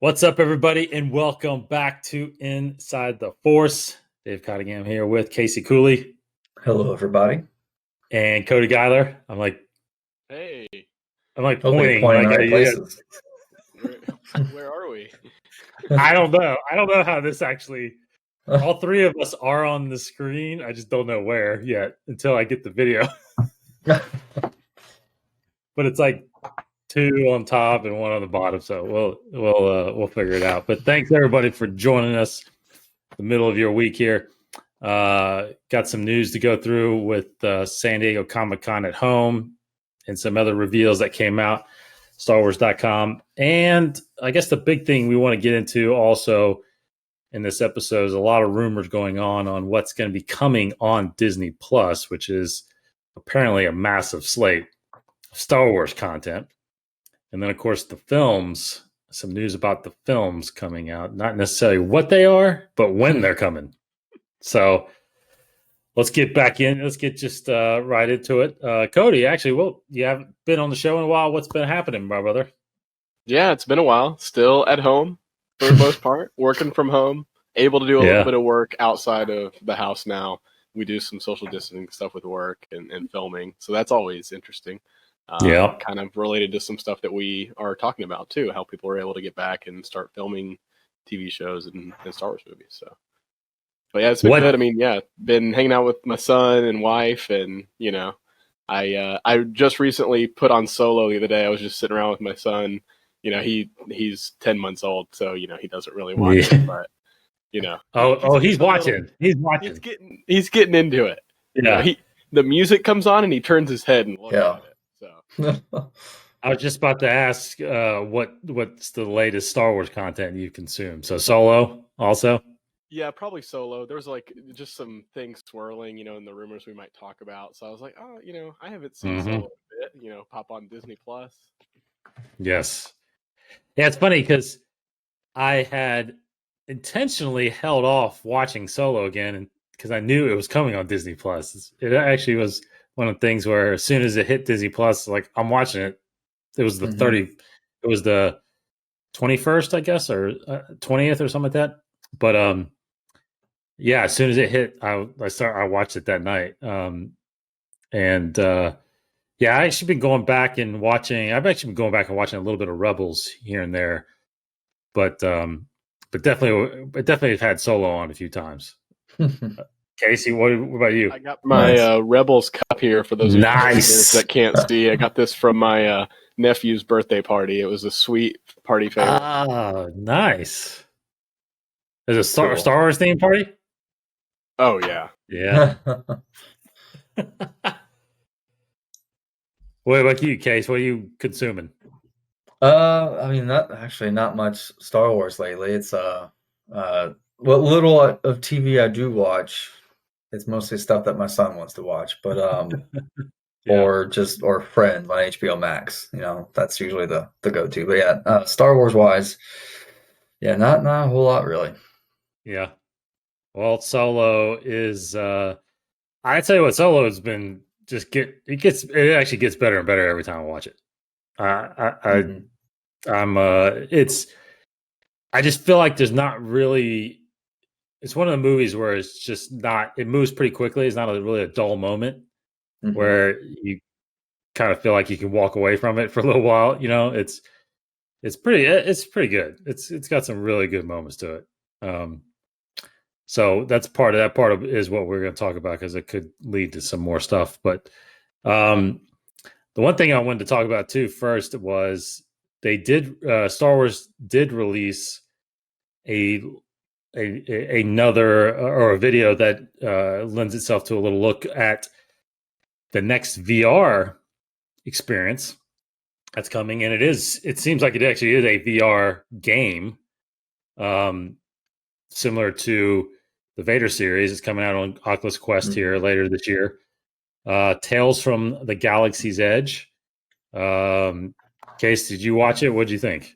What's up, everybody, and welcome back to Inside the Force. Dave Cottingham here with Casey Cooley. Hello, everybody. And Cody Geiler. Hey. I'm pointing in the right places. Where are we? I don't know. I don't know how this actually. All three of us are on the screen. I just don't know where yet until I get the video. But it's like two on top and one on the bottom, so we'll figure it out. But thanks everybody for joining us. The middle of your week here. Got some news to go through with San Diego ComicCon at Home and some other reveals that came out. StarWars.com, and I guess the big thing we want to get into also in this episode is a lot of rumors going on what's going to be coming on Disney Plus, which is apparently a massive slate of Star Wars content. And then, of course, the films, some news about the films coming out, not necessarily what they are, but when they're coming. So let's get back in. Let's get just right into it. Cody, actually, you haven't been on the show in a while. What's been happening, my brother? Yeah, it's been a while. Still at home for the most part, working from home, able to do a little bit of work outside of the house now. We do some social distancing stuff with work and filming, so that's always interesting. Kind of related to some stuff that we are talking about too, how people are able to get back and start filming TV shows and Star Wars movies. So, but yeah, it's been good. I mean, been hanging out with my son and wife, and I just recently put on Solo the other day. I was just sitting around with my son. He's 10 months old, so he doesn't really watch it, but he's watching. He's getting into it. Yeah, the music comes on and he turns his head and looks at it. So I was just about to ask what's the latest Star Wars content you consume. So Solo also. Yeah, probably Solo. There was just some things swirling, in the rumors we might talk about. So I was like, I haven't seen Solo a bit. Pop on Disney Plus. Yes. Yeah, it's funny because I had intentionally held off watching Solo again because I knew it was coming on Disney Plus. It actually was one of the things where as soon as it hit Disney Plus, like I'm watching it. It was the 21st, I guess, or 20th or something like that. But as soon as it hit, I watched it that night. I actually been going back and watching. I've actually been going back and watching a little bit of Rebels here and there, but definitely have had Solo on a few times. Casey, what about you? I got my Rebels cup here for those of you that can't see. I got this from my nephew's birthday party. It was a sweet party favorite. Oh, nice. Is it Star Wars themed party? Oh, yeah. Yeah. What about you, Case? What are you consuming? I mean, not much Star Wars lately. It's what little of TV I do watch, it's mostly stuff that my son wants to watch, but or Friends on HBO Max. That's usually the go-to. But Star Wars wise, not a whole lot really. Yeah. Well, Solo is I tell you what, Solo has been it actually gets better and better every time I watch it. I just feel like there's not really. It's one of the movies where it's just not. It moves pretty quickly. It's not really a dull moment where you kind of feel like you can walk away from it for a little while. It's pretty good. It's got some really good moments to it. So that's part of is what we're going to talk about because it could lead to some more stuff. But the one thing I wanted to talk about too first was Star Wars did release another or a video that lends itself to a little look at the next VR experience that's coming, and it seems like it actually is a VR game, similar to the Vader series. Is coming out on Oculus Quest here later this year. Tales from the Galaxy's Edge. Case, did you watch it? What did you think?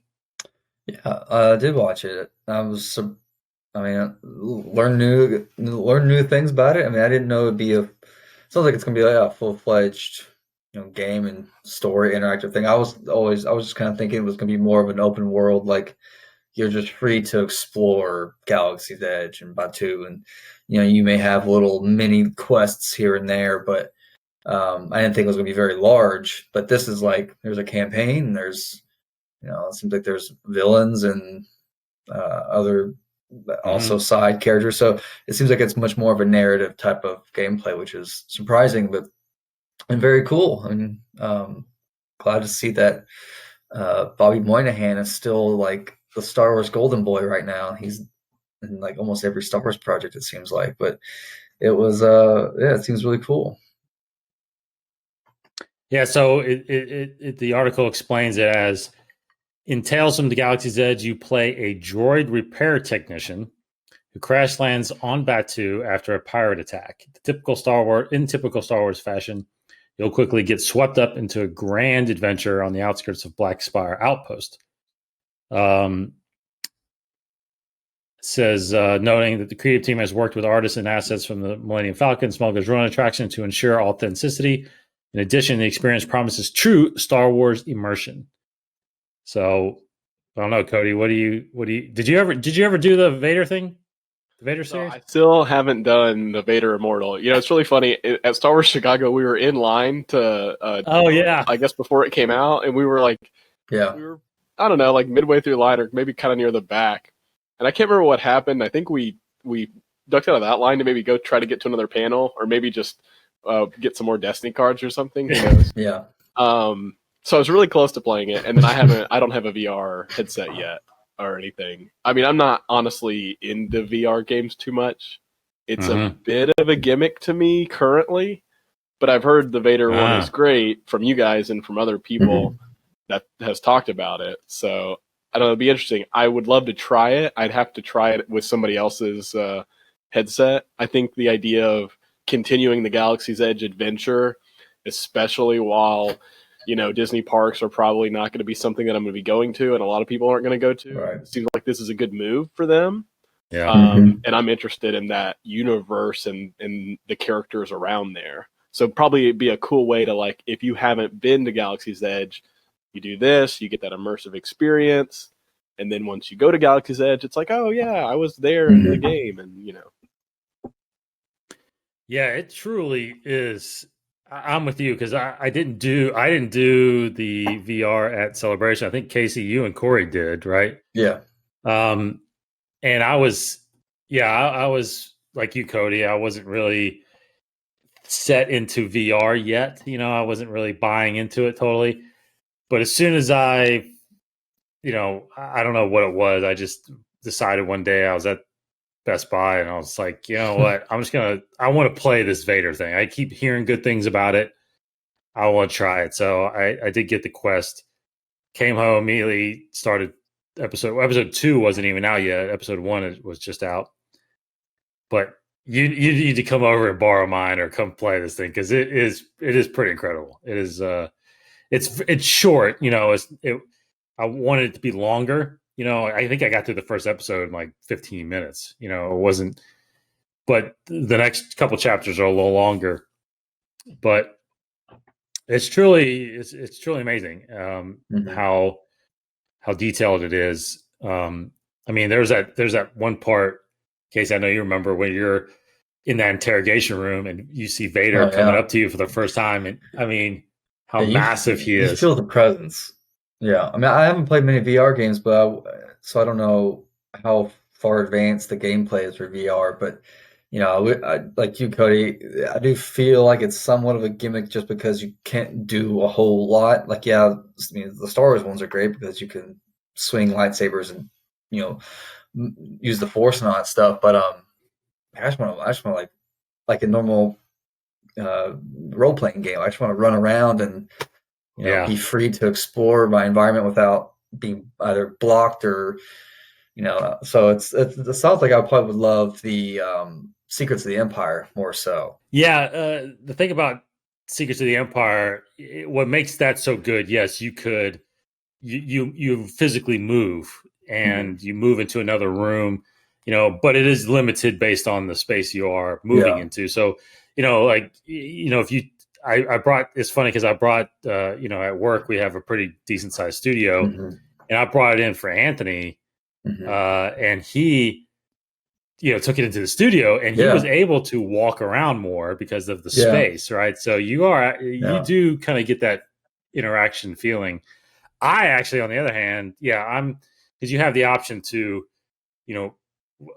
Yeah, I did watch it. Learn new things about it. I mean, I didn't know it'd be sounds like it's gonna be a full-fledged, game and story interactive thing. I was just kind of thinking it was gonna be more of an open world, like you're just free to explore Galaxy's Edge and Batuu, and you may have little mini quests here and there, but I didn't think it was going to be very large. But this is like there's a campaign, there's it seems like there's villains and other also side characters, so it seems like it's much more of a narrative type of gameplay, which is surprising but and very cool. And glad to see that Bobby Moynihan is still like the Star Wars golden boy right now. He's in like almost every Star Wars project, it seems like. But it was it seems really cool. Yeah, so the article explains it as in Tales from the Galaxy's Edge, you play a droid repair technician who crash lands on Batuu after a pirate attack. In typical Star Wars fashion, you'll quickly get swept up into a grand adventure on the outskirts of Black Spire Outpost. Says, noting that the creative team has worked with artists and assets from the Millennium Falcon, Smuggler's Run attraction to ensure authenticity. In addition, the experience promises true Star Wars immersion. So, I don't know, Cody. What do you? Did you ever do the Vader thing? The Vader series? No, I still haven't done the Vader Immortal. It's really funny. At Star Wars Chicago, we were in line to. I guess before it came out, and we were like, we were, I don't know, like midway through the line, or maybe kind of near the back. And I can't remember what happened. I think we ducked out of that line to maybe go try to get to another panel, or maybe just get some more Destiny cards or something. Who knows? Yeah. So I was really close to playing it, and then I don't have a VR headset yet or anything. I mean, I'm not honestly into VR games too much. It's a bit of a gimmick to me currently, but I've heard the Vader one is great from you guys and from other people that has talked about it. So I don't know, it'd be interesting. I would love to try it. I'd have to try it with somebody else's headset. I think the idea of continuing the Galaxy's Edge adventure, especially while Disney parks are probably not going to be something that I'm going to be going to, and a lot of people aren't going to go to. Right. It seems like this is a good move for them. Yeah. And I'm interested in that universe and the characters around there. So probably it'd be a cool way to, like, if you haven't been to Galaxy's Edge, you do this, you get that immersive experience, and then once you go to Galaxy's Edge, it's like, oh yeah, I was there in the game, and Yeah, it truly is. I'm with you because I didn't do the VR at Celebration. I think Casey, you and Corey did, right? Yeah. And I was like you, Cody. I wasn't really set into VR yet. I wasn't really buying into it totally. But as soon as I don't know what it was. I just decided one day I was at Best Buy and I was like, you know what? I want to play this Vader thing. I keep hearing good things about it. I want to try it. So I did get the Quest, came home, immediately started episode 2 wasn't even out yet. Episode 1 was just out. But you need to come over and borrow mine or come play this thing because it is pretty incredible. It is it's short, I wanted it to be longer. I think I got through the first episode in like 15 minutes. It wasn't, but the next couple chapters are a little longer. But it's truly amazing how detailed it is. I mean, there's that one part, Casey, I know you remember when you're in that interrogation room and you see Vader coming up to you for the first time, and I mean, how massive he is. You feel the presence. Yeah, I mean, I haven't played many VR games, so I don't know how far advanced the gameplay is for VR. But like you, Cody, I do feel like it's somewhat of a gimmick just because you can't do a whole lot. Like, I mean, the Star Wars ones are great because you can swing lightsabers and use the Force and all that stuff. But I just want to like a normal role playing game. I just want to run around and be free to explore my environment without being either blocked or, so it sounds like I probably would love the Secrets of the Empire more so. Yeah. The thing about Secrets of the Empire, what makes that so good, yes, you could, you physically move and you move into another room, but it is limited based on the space you are moving into. So, if you, I brought, it's funny because I brought, at work, we have a pretty decent sized studio and I brought it in for Anthony and he, took it into the studio, and he was able to walk around more because of the space, right? So you do kind of get that interaction feeling. I actually, on the other hand, because you have the option to,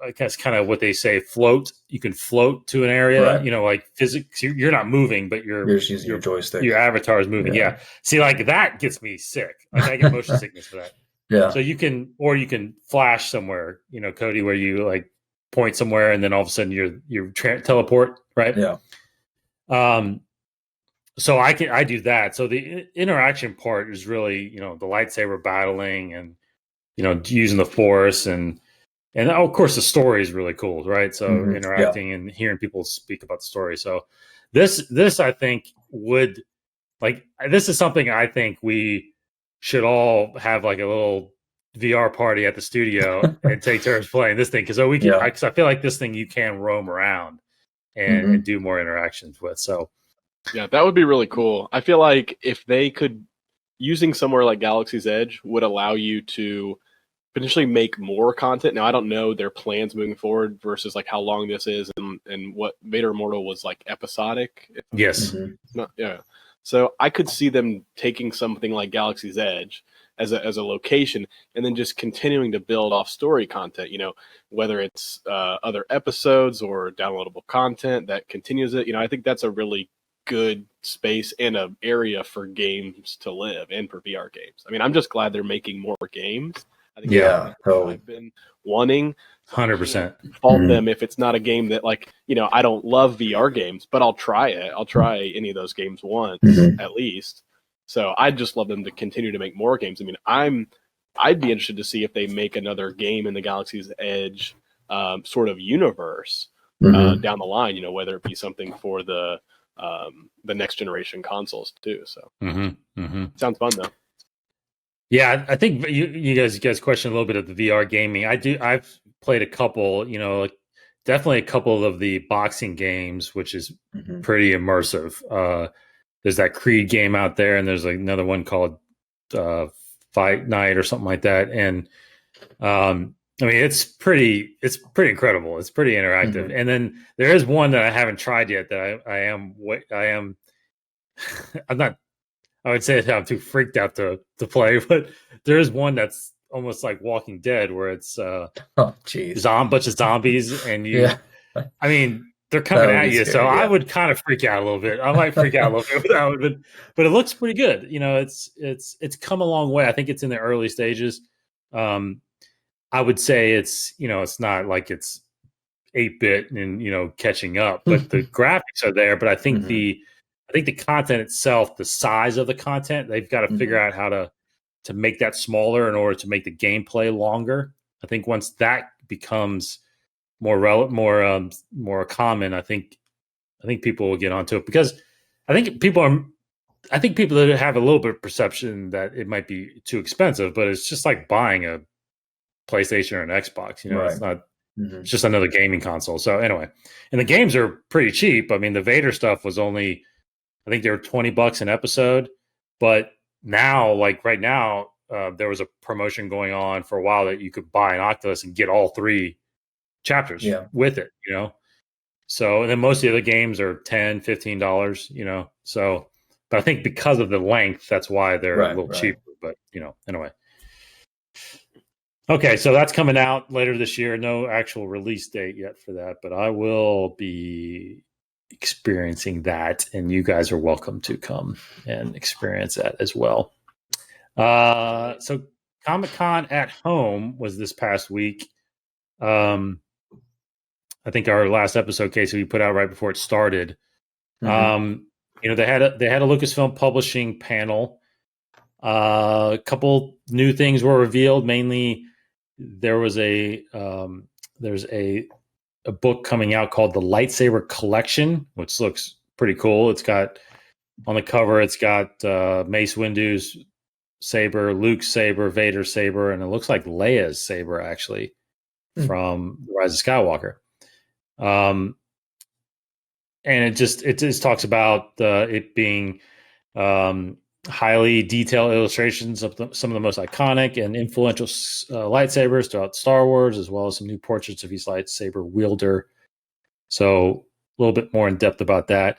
I guess kind of what they say, float. You can float to an area, like physics. You're not moving, but you're just using your joystick. Your avatar is moving. Yeah. See, like that gets me sick. Like I get motion sickness for that. Yeah. So you can flash somewhere, Cody, where you like point somewhere and then all of a sudden you teleport, right? Yeah. So I do that. So the interaction part is really, the lightsaber battling and, using the Force and of course the story is really cool, right? So interacting and hearing people speak about the story. So this I think would this is something I think we should all have like a little VR party at the studio and take turns playing this thing because I feel like this thing you can roam around and do more interactions with. So yeah, that would be really cool. I feel like if they could, using somewhere like Galaxy's Edge would allow you to potentially make more content. Now I don't know their plans moving forward versus like how long this is and what Vader Immortal was like episodic. Yes. So I could see them taking something like Galaxy's Edge as a location and then just continuing to build off story content, whether it's other episodes or downloadable content that continues it. I think that's a really good space and an area for games to live and for VR games. I mean, I'm just glad they're making more games. I think I've been wanting. 100%. Fault them if it's not a game that I don't love VR games, but I'll try it. I'll try any of those games once at least. So I'd just love them to continue to make more games. I mean, I'd be interested to see if they make another game in the Galaxy's Edge sort of universe down the line. Whether it be something for the next generation consoles too. So sounds fun though. Yeah, I think you guys question a little bit of the VR gaming. I've played a couple, definitely a couple of the boxing games, which is pretty immersive. There's that Creed game out there, and there's another one called Fight Night or something like that. And I mean, it's pretty incredible. It's pretty interactive. And then there is one that I haven't tried yet that I'm not. I would say I'm too freaked out to play, but there is one that's almost like Walking Dead, where it's bunch of zombies, and I mean, they're coming at you. So I would kind of freak out a little bit. I might freak out a little bit with that one, but it looks pretty good. It's come a long way. I think it's in the early stages. I would say it's not like it's 8-bit and catching up, but the graphics are there. But I think the content itself, the size of the content, they've got to figure out how to make that smaller in order to make the gameplay longer. I think once that becomes more common, I think people will get onto it, because I think people that have a little bit of perception that it might be too expensive, but it's just like buying a PlayStation or an Xbox. It's not. It's just another gaming console. So anyway, and the games are pretty cheap. I mean, the Vader stuff was only, I think they were $20 an episode, but now, like right now, there was a promotion going on for a while that you could buy an Oculus and get all 3 chapters with it, So, and then most of the other games are $10, $15, So, but I think because of the length, that's why they're a little cheaper. But anyway. Okay, so that's coming out later this year. No actual release date yet for that, but I will be experiencing that, and you guys are welcome to come and experience that as well. So ComicCon at Home was this past week. I think our last episode, Casey, we put out right before it started. They had a Lucasfilm Publishing panel. A couple new things were revealed. Mainly, there was there's a book coming out called The Lightsaber Collection, which looks pretty cool. It's got on the cover, it's got Mace Windu's saber, Luke's saber, Vader's saber, and it looks like Leia's saber actually from Rise of Skywalker. And it just talks about it being highly detailed illustrations of some of the most iconic and influential lightsabers throughout Star Wars, as well as some new portraits of each lightsaber wielder. So a little bit more in depth about that.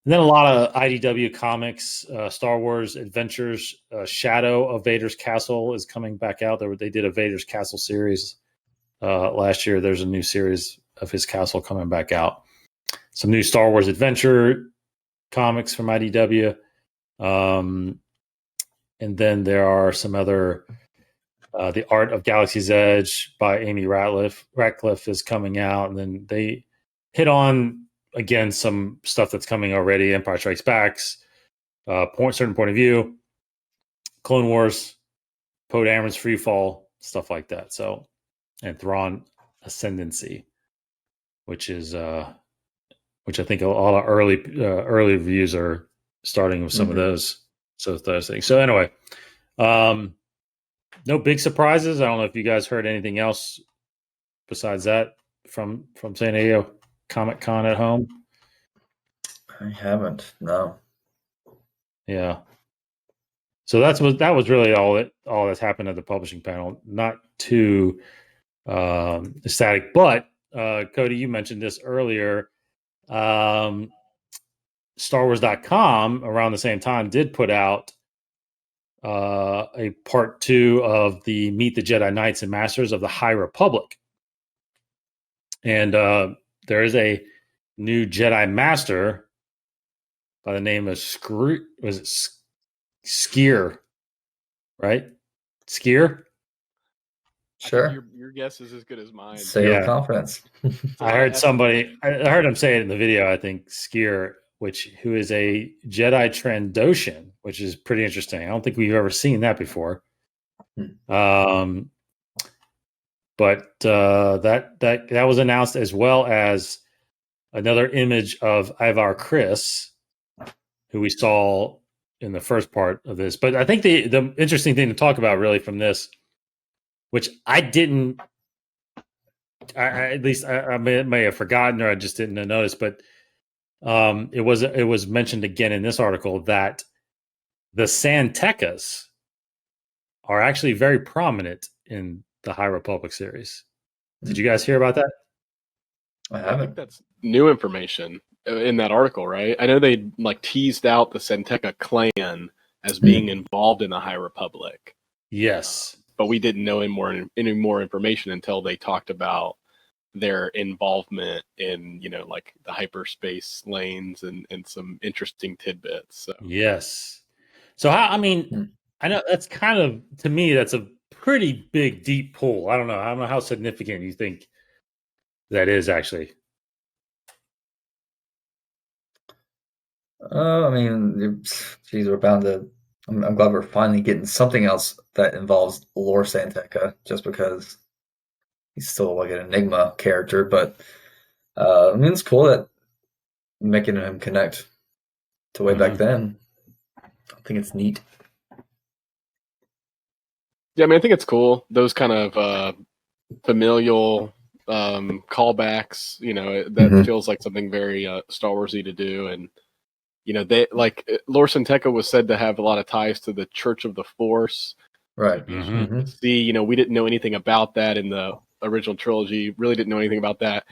And then a lot of IDW comics, Star Wars Adventures, Shadow of Vader's Castle is coming back out. They did a Vader's Castle series last year. There's a new series of his castle coming back out. Some new Star Wars Adventure comics from IDW. And then there are some other, The Art of Galaxy's Edge by Amy Ratcliffe is coming out. And then they hit on, again, some stuff that's coming already. Empire Strikes Back, Certain Point of View, Clone Wars, Poe Dameron's Freefall, stuff like that. So, and Thrawn Ascendancy, which is, which I think a lot of early reviews are starting with some of those things. So anyway, no big surprises. I don't know if you guys heard anything else besides that from San Diego ComicCon at Home. I haven't. No. Yeah. So that was really all that's happened at the publishing panel. Not too ecstatic, but Cody, you mentioned this earlier. StarWars.com around the same time did put out a part 2 of the Meet the Jedi Knights and Masters of the High Republic. And there is a new Jedi Master by the name of Skier, right? Skier? Sure. Your guess is as good as mine. Say with confidence. I heard him say it in the video, I think, Skier, who is a Jedi Trandoshan, which is pretty interesting. I don't think we've ever seen that before. But that was announced, as well as another image of Ivar Chris, who we saw in the first part of this. But I think the interesting thing to talk about really from this, which I may have forgotten, or I just didn't notice, but it was mentioned again in this article that the San Tekkas are actually very prominent in the High Republic series. Did you guys hear about that? I think that's new information in that article, right? I know they teased out the San Tekka clan as being involved in the High Republic. Yes. But we didn't know any more information until they talked about their involvement in, the hyperspace lanes and some interesting tidbits. So. Yes. So I know that's kind of, to me, that's a pretty big, deep pull. I don't know how significant you think that is actually. We're bound to. I'm glad we're finally getting something else that involves Lor San Tekka, just because he's still like an enigma character. But it's cool that making him connect to way back then. I think it's neat. Yeah, I think it's cool. Those kind of familial callbacks, that feels like something very Star Warsy to do. And, they Lor San Tekka was said to have a lot of ties to the Church of the Force. Right. See, we didn't know anything about that in the original trilogy. Really didn't know anything about that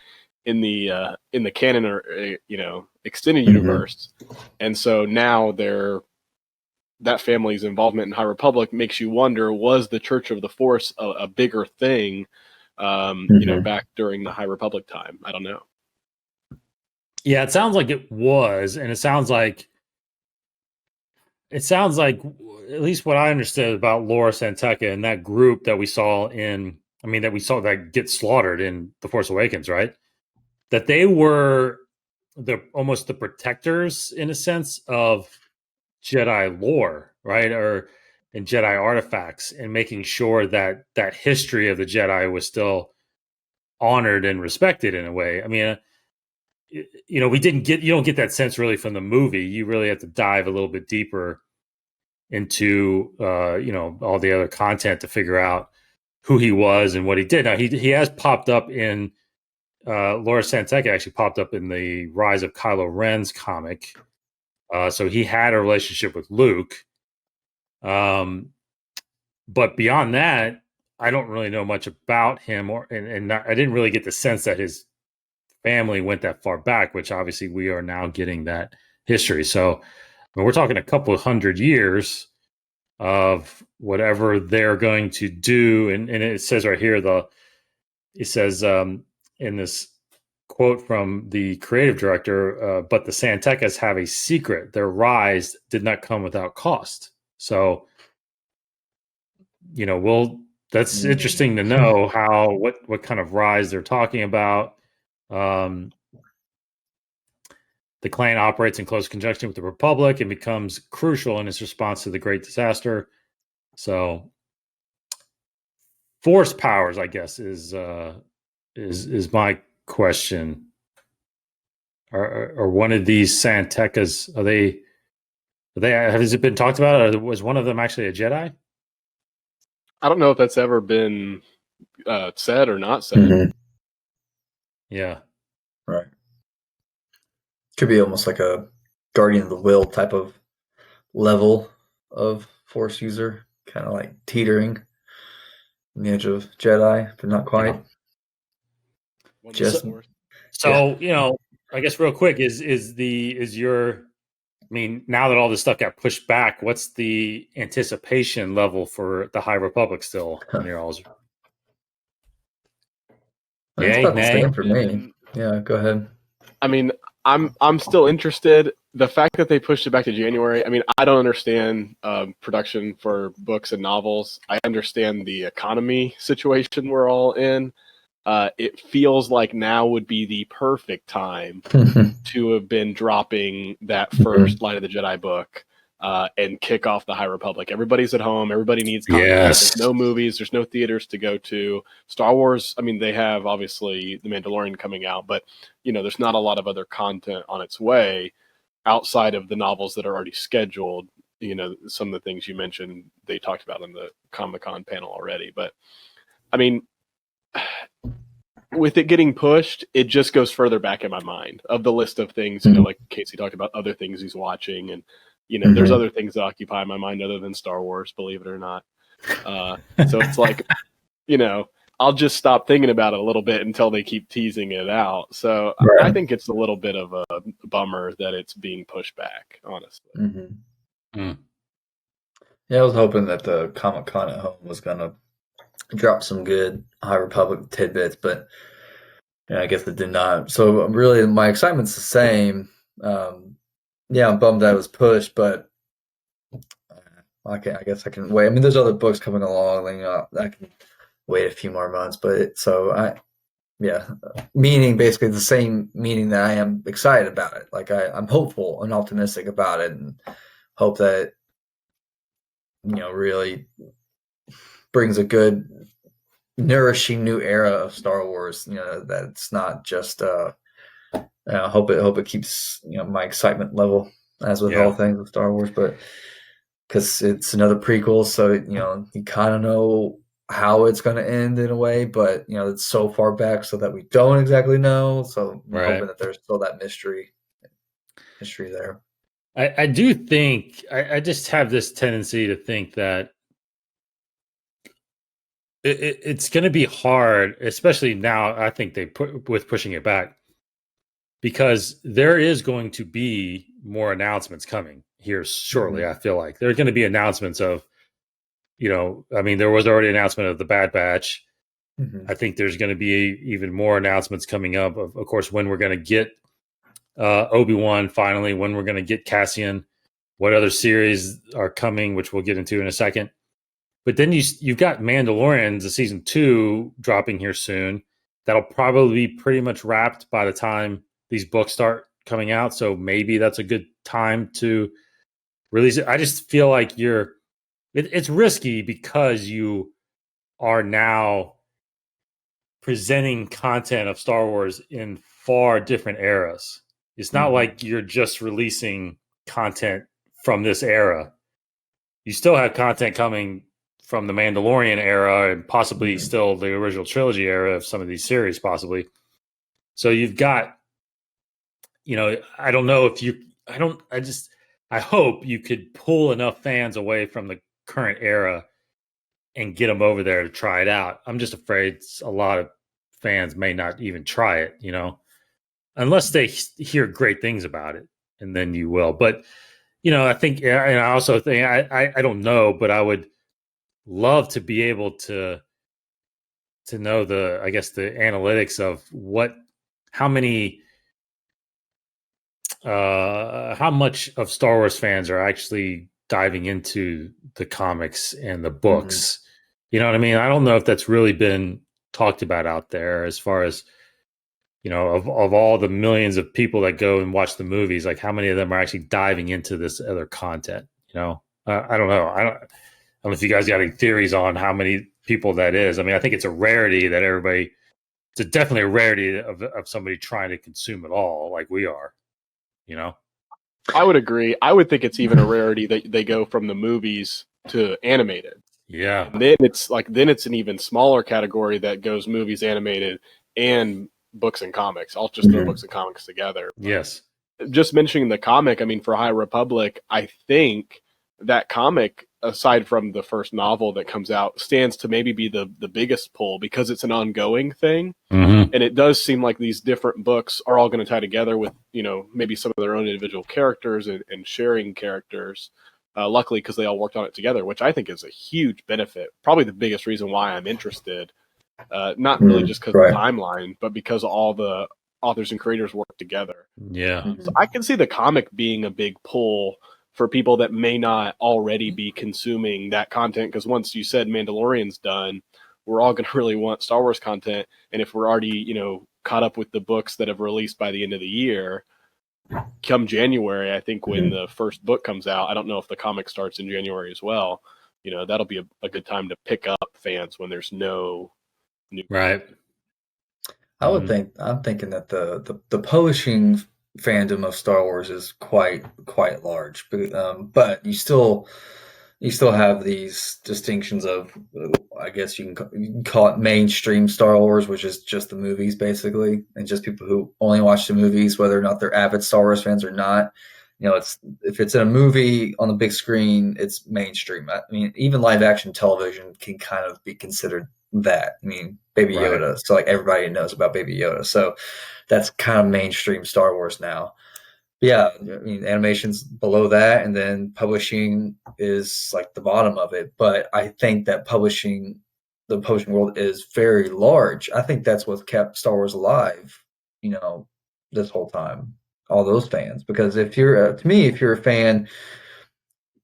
in the canon or extended universe. And so now that family's involvement in High Republic makes you wonder: was the Church of the Force a bigger thing? Back during the High Republic time? I don't know. Yeah, it sounds like it was, and it sounds like at least what I understood about Lor San Tekka and that group that we saw that get slaughtered in The Force Awakens, right? That they were almost the protectors, in a sense, of Jedi lore, right? And Jedi artifacts, and making sure that history of the Jedi was still honored and respected in a way. I mean, you don't get that sense really from the movie. You really have to dive a little bit deeper into all the other content to figure out who he was and what he did. Now he has popped up in Lor San Tekka actually popped up in the Rise of Kylo Ren's comic. So he had a relationship with Luke, But beyond that, I don't really know much about him, and I didn't really get the sense that his family went that far back, which obviously we are now getting that history. So I mean, we're talking a couple of 100 years of whatever they're going to do. And it says right here, it says in this quote from the creative director, but the Santekas have a secret. Their rise did not come without cost. So, that's interesting to know what kind of rise they're talking about. The clan operates in close conjunction with the Republic and becomes crucial in its response to the Great Disaster. So, force powers, I guess, is my question. Are one of these Santekas? Are they? Has it been talked about? Or was one of them actually a Jedi? I don't know if that's ever been said or not said. Mm-hmm. Yeah. Right. Could be almost like a Guardian of the Will type of level of Force user, kind of like teetering on the edge of Jedi, but not quite. So, I guess real quick now that all this stuff got pushed back, what's the anticipation level for the High Republic still in your all's? It's about the same for me. Yeah, go ahead. I mean, I'm still interested. The fact that they pushed it back to January, I mean, I don't understand production for books and novels. I understand the economy situation we're all in. It feels like now would be the perfect time to have been dropping that first Light of the Jedi book and kick off the High Republic. Everybody's at home. Everybody needs content. Yes. There's no movies. There's no theaters to go to. Star Wars, I mean, they have obviously The Mandalorian coming out, but there's not a lot of other content on its way outside of the novels that are already scheduled. Some of the things you mentioned, they talked about in the ComicCon panel already. But I mean, with it getting pushed, it just goes further back in my mind of the list of things, like Casey talked about other things he's watching. And, there's other things that occupy my mind other than Star Wars, believe it or not. So it's like, I'll just stop thinking about it a little bit until they keep teasing it out. So right. I think it's a little bit of a bummer that it's being pushed back, honestly. Mm-hmm. Mm. Yeah, I was hoping that the ComicCon at Home was going to drop some good High Republic tidbits, but I guess it did not. So really, my excitement's the same. I'm bummed that it was pushed, but I guess I can wait. I mean, there's other books coming along. I can wait a few more months. Meaning basically the same meaning that I am excited about it. Like I'm hopeful and optimistic about it, and hope that really brings a good, nourishing new era of Star Wars. That it's not just. I hope it keeps my excitement level, as with all things with Star Wars, but because it's another prequel, so you kind of know how it's going to end in a way, but it's so far back so that we don't exactly know. So I'm hoping that there's still that mystery there. I do think I just have this tendency to think that it's going to be hard, especially now. I think they with pushing it back, because there is going to be more announcements coming here shortly. I feel like there's going to be announcements of, there was already an announcement of the Bad Batch. I think there's going to be even more announcements coming up of course, when we're going to get Obi-Wan finally, when we're going to get Cassian, what other series are coming, which we'll get into in a second. But then you've got Mandalorian, the season 2 dropping here soon. That'll probably be pretty much wrapped by the time these books start coming out. So maybe that's a good time to release it. I just feel like it's risky because you are now presenting content of Star Wars in far different eras. It's not like you're just releasing content from this era. You still have content coming from the Mandalorian era and possibly still the original trilogy era of some of these series, possibly. So you've got, I don't know if I hope you could pull enough fans away from current era and get them over there to try it out. I'm just afraid a lot of fans may not even try it, unless they hear great things about it, and then you will. But I think, and I also think I don't know, but I would love to be able to know the analytics of how much of Star Wars fans are actually diving into the comics and the books. You know what I mean? I don't know if that's really been talked about out there as far as, of all the millions of people that go and watch the movies, like how many of them are actually diving into this other content? I don't know. I don't know if you guys got any theories on how many people that is. I mean, I think it's a rarity that it's definitely a rarity of somebody trying to consume it all like we are, I would agree. I would think it's even a rarity that they go from the movies to animated. Yeah. And then it's an even smaller category that goes movies, animated, and books and comics. I'll just throw books and comics together. Yes. Just mentioning the comic, I mean, for High Republic, I think that comic, aside from the first novel that comes out, stands to maybe be the biggest pull because it's an ongoing thing. Mm-hmm. And it does seem like these different books are all going to tie together with, maybe some of their own individual characters and sharing characters. Luckily, because they all worked on it together, which I think is a huge benefit. Probably the biggest reason why I'm interested. Not really just because of the timeline, but because all the authors and creators work together. Yeah. So I can see the comic being a big pull for people that may not already be consuming that content. Because once you said Mandalorian's done, we're all going to really want Star Wars content. And if we're already, caught up with the books that have released by the end of the year, come January, I think when the first book comes out, I don't know if the comic starts in January as well, that'll be a good time to pick up fans when there's no new. Right. I'm thinking that the publishing fandom of Star Wars is quite large, but you still have these distinctions of, I guess you can call it mainstream Star Wars, which is just the movies basically, and just people who only watch the movies, whether or not they're avid Star Wars fans or not. If it's in a movie on the big screen, it's mainstream. I mean, even live action television can kind of be considered that. I mean, Baby Yoda, so like everybody knows about Baby Yoda, so that's kind of mainstream Star Wars now. Yeah, I mean, animation's below that, and then publishing is like the bottom of it. But I think that the publishing world is very large. I think that's what kept Star Wars alive, this whole time. All those fans, because if you're a fan,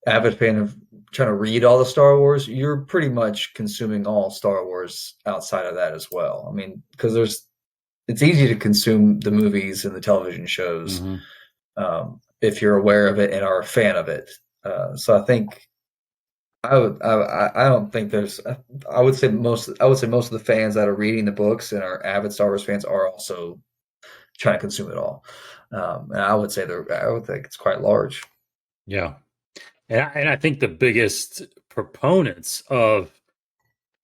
avid fan of trying to read all the Star Wars, you're pretty much consuming all Star Wars outside of that as well. I mean, because it's easy to consume the movies and the television shows. If you're aware of it and are a fan of it. So I think I don't think there's. I would say most of the fans that are reading the books and are avid Star Wars fans are also trying to consume it all. And I would think it's quite large. Yeah, and I think the biggest proponents of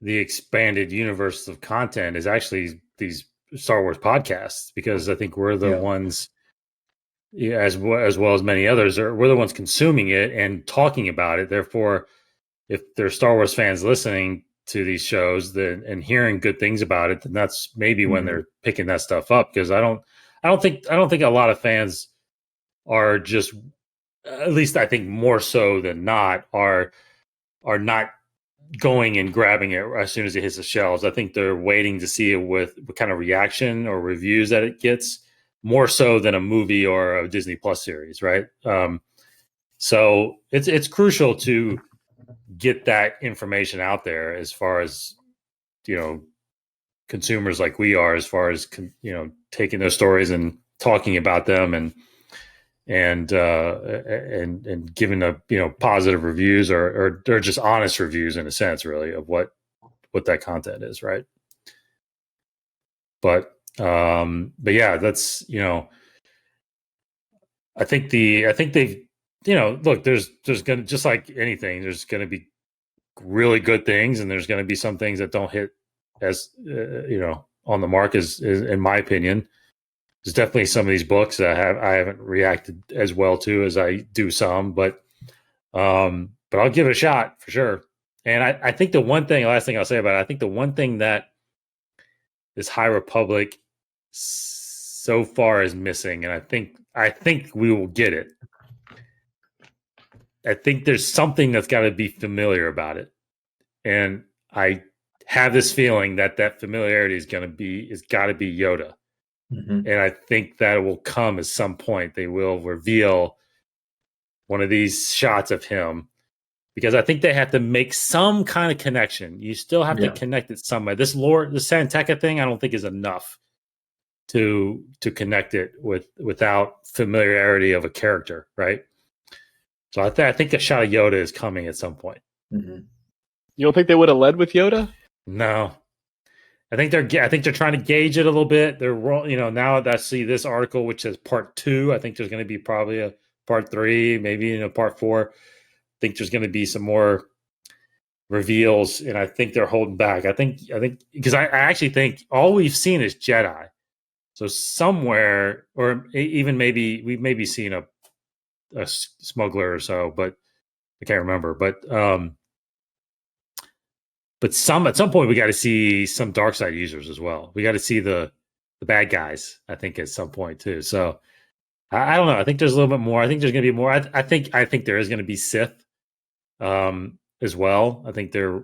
the expanded universe of content is actually these Star Wars podcasts, because I think we're the ones. Yeah, as well as many others, we're the ones consuming it and talking about it. Therefore, if there's Star Wars fans listening to these shows and hearing good things about it, then that's maybe when they're picking that stuff up. Because I don't think a lot of fans are just, at least I think more so than not, are not going and grabbing it as soon as it hits the shelves. I think they're waiting to see it with what kind of reaction or reviews that it gets, more so than a movie or a Disney Plus series, right? So it's crucial to get that information out there, as far as consumers like we are, as far as taking those stories and talking about them and giving positive reviews or just honest reviews, in a sense, really, of what that content is, right? But yeah, that's I think they've look, there's gonna, just like anything, there's gonna be really good things, and there's gonna be some things that don't hit as on the mark, as in my opinion. There's definitely some of these books that I haven't reacted as well to as I do some, but but I'll give it a shot for sure. And I think last thing I'll say about it, I think the one thing that this High Republic so far is missing, and I think we will get it. I think there's something that's got to be familiar about it, and I have this feeling that familiarity is got to be Yoda, and I think that will come at some point. They will reveal one of these shots of him, because I think they have to make some kind of connection. You still have to connect it somewhere. This Santeca thing, I don't think is enough to connect it without familiarity of a character, right? So I think a shot of Yoda is coming at some point. You don't think they would have led with Yoda? No, I think they're trying to gauge it a little bit. They're, now that I see this article, which says part 2, I think there's going to be probably a part 3, maybe part 4. I think there's going to be some more reveals, and I think they're holding back. I think because I actually think all we've seen is Jedi. So somewhere, or even maybe we've maybe seen a smuggler or so, but I can't remember. But at some point we got to see some dark side users as well. We got to see the bad guys, I think, at some point too. So I don't know. I think there's a little bit more. I think there's going to be more. I think there is going to be Sith as well. I think they're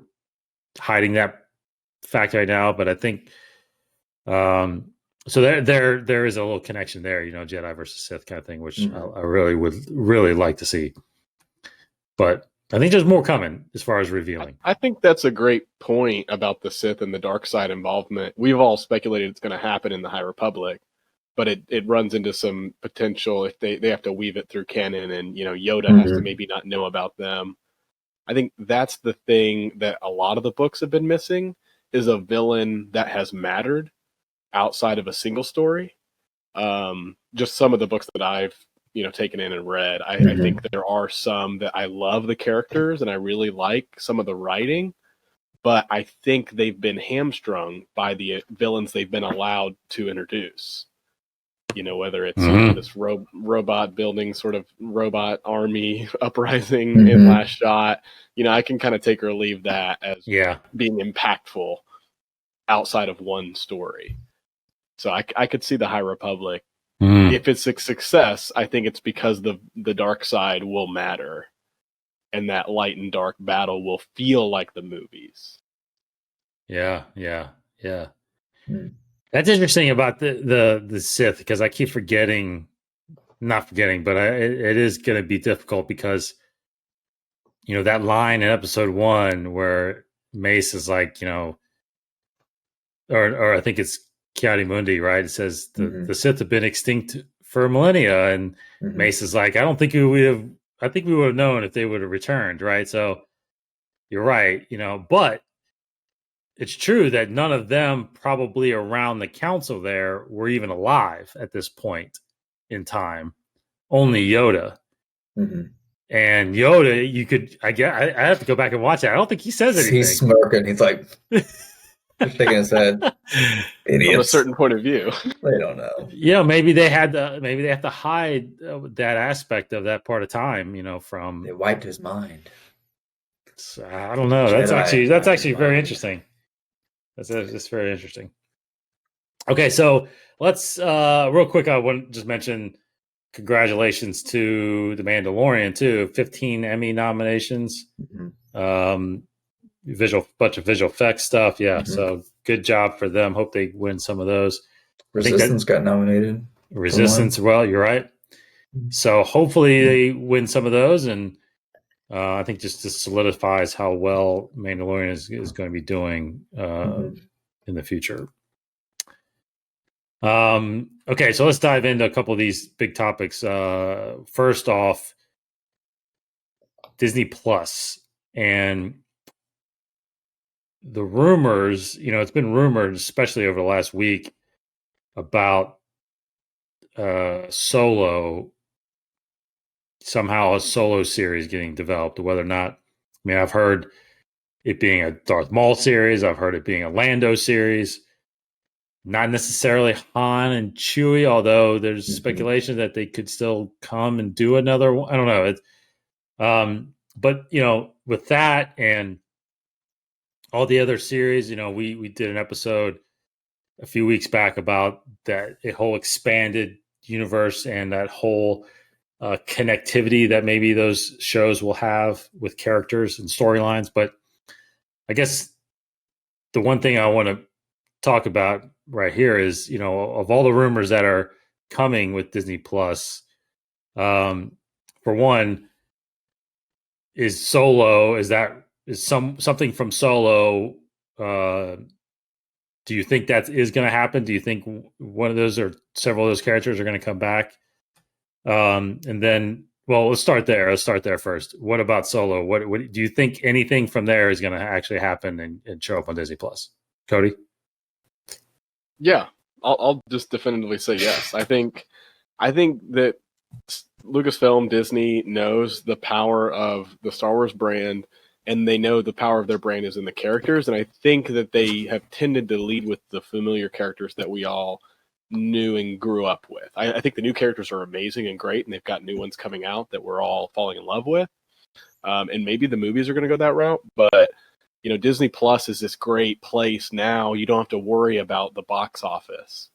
hiding that fact right now, but I think so there is a little connection there, Jedi versus Sith kind of thing, which I really would like to see. But I think there's more coming as far as revealing. I think that's a great point about the Sith and the dark side involvement. We've all speculated it's going to happen in the High Republic, but it runs into some potential if they have to weave it through canon, and Yoda has to maybe not know about them. I think that's the thing that a lot of the books have been missing, is a villain that has mattered outside of a single story. Just some of the books that I've taken in and read, I think there are some that I love the characters and I really like some of the writing, but I think they've been hamstrung by the villains they've been allowed to introduce. Whether it's this robot building, sort of robot army uprising in Last Shot, I can kind of take or leave that as being impactful outside of one story. So I could see the High Republic. If it's a success, I think it's because the dark side will matter, and that light and dark battle will feel like the movies. Yeah. That's interesting about the Sith, because I keep not forgetting, but it is going to be difficult because, that line in episode 1 where Mace is like, or I think it's Kiadi-Mundi, right? It says the Sith have been extinct for millennia, and Mace is like, I think we would have known if they would have returned, right? So you're right, but it's true that none of them probably around the council there were even alive at this point in time. Only Yoda. And Yoda, I have to go back and watch it. I don't think he says anything. He's smirking. He's like shaking his head. Idiots. From a certain point of view. They don't know. Yeah, maybe they have to hide that aspect of that part of time, from. They wiped his mind. I don't know. That's actually very interesting. That's very interesting. Okay, so let's real quick. I want to just mention congratulations to The Mandalorian too. 15 Emmy nominations. Bunch of visual effects stuff. Yeah, so good job for them. Hope they win some of those. Resistance got nominated. Resistance. Well, you're right. So hopefully they win some of those, and I think just solidifies how well Mandalorian is going to be doing in the future. Okay, so let's dive into a couple of these big topics. First off, Disney Plus and the rumors. It's been rumored, especially over the last week, about Solo. Somehow a Solo series getting developed, whether or not, I've heard it being a Darth Maul series. I've heard it being a Lando series. Not necessarily Han and Chewie, although there's speculation that they could still come and do another one. I don't know. But with that and all the other series, we did an episode a few weeks back about that whole expanded universe and that whole connectivity that maybe those shows will have with characters and storylines. But I guess the one thing I want to talk about right here is, of all the rumors that are coming with Disney Plus, for one, is Solo, is something from Solo, do you think that is going to happen? Do you think one of those or several of those characters are going to come back? And then, well, let's start there. Let's start there first. What about Solo? What do you think anything from there is going to actually happen and show up on Disney Plus? Cody? Yeah, I'll just definitively say yes. I think that Lucasfilm, Disney knows the power of the Star Wars brand, and they know the power of their brand is in the characters. And I think that they have tended to lead with the familiar characters that we all knew and grew up with. I think the new characters are amazing and great, and they've got new ones coming out that we're all falling in love with. And maybe the movies are going to go that route, but Disney Plus is this great place now. You don't have to worry about the box office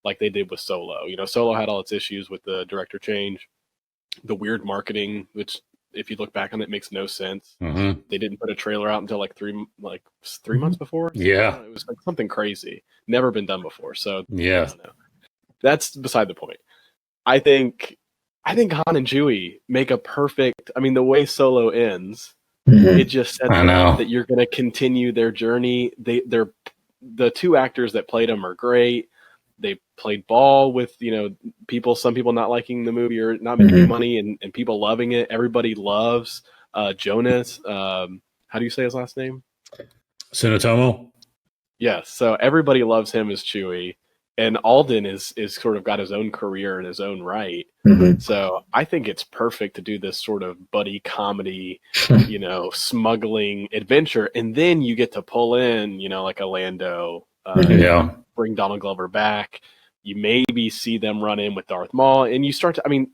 like they did with Solo. Solo had all its issues with the director change, the weird marketing, which if you look back on it, makes no sense. Mm-hmm. They didn't put a trailer out until like 3 months before. Yeah, it was like something crazy, never been done before. So yeah, I don't know. That's beside the point. I think Han and Chewie make a perfect. I mean, the way Solo ends, it just sets up that you're going to continue their journey. They're the two actors that played them are great. They played ball with, some people not liking the movie or not making money and people loving it. Everybody loves Jonas. How do you say his last name? Tsunotomo. Yes. So everybody loves him as Chewie. And Alden is sort of got his own career in his own right. Mm-hmm. So I think it's perfect to do this sort of buddy comedy, smuggling adventure. And then you get to pull in, like a Lando, bring Donald Glover back. You maybe see them run in with Darth Maul. And you start to,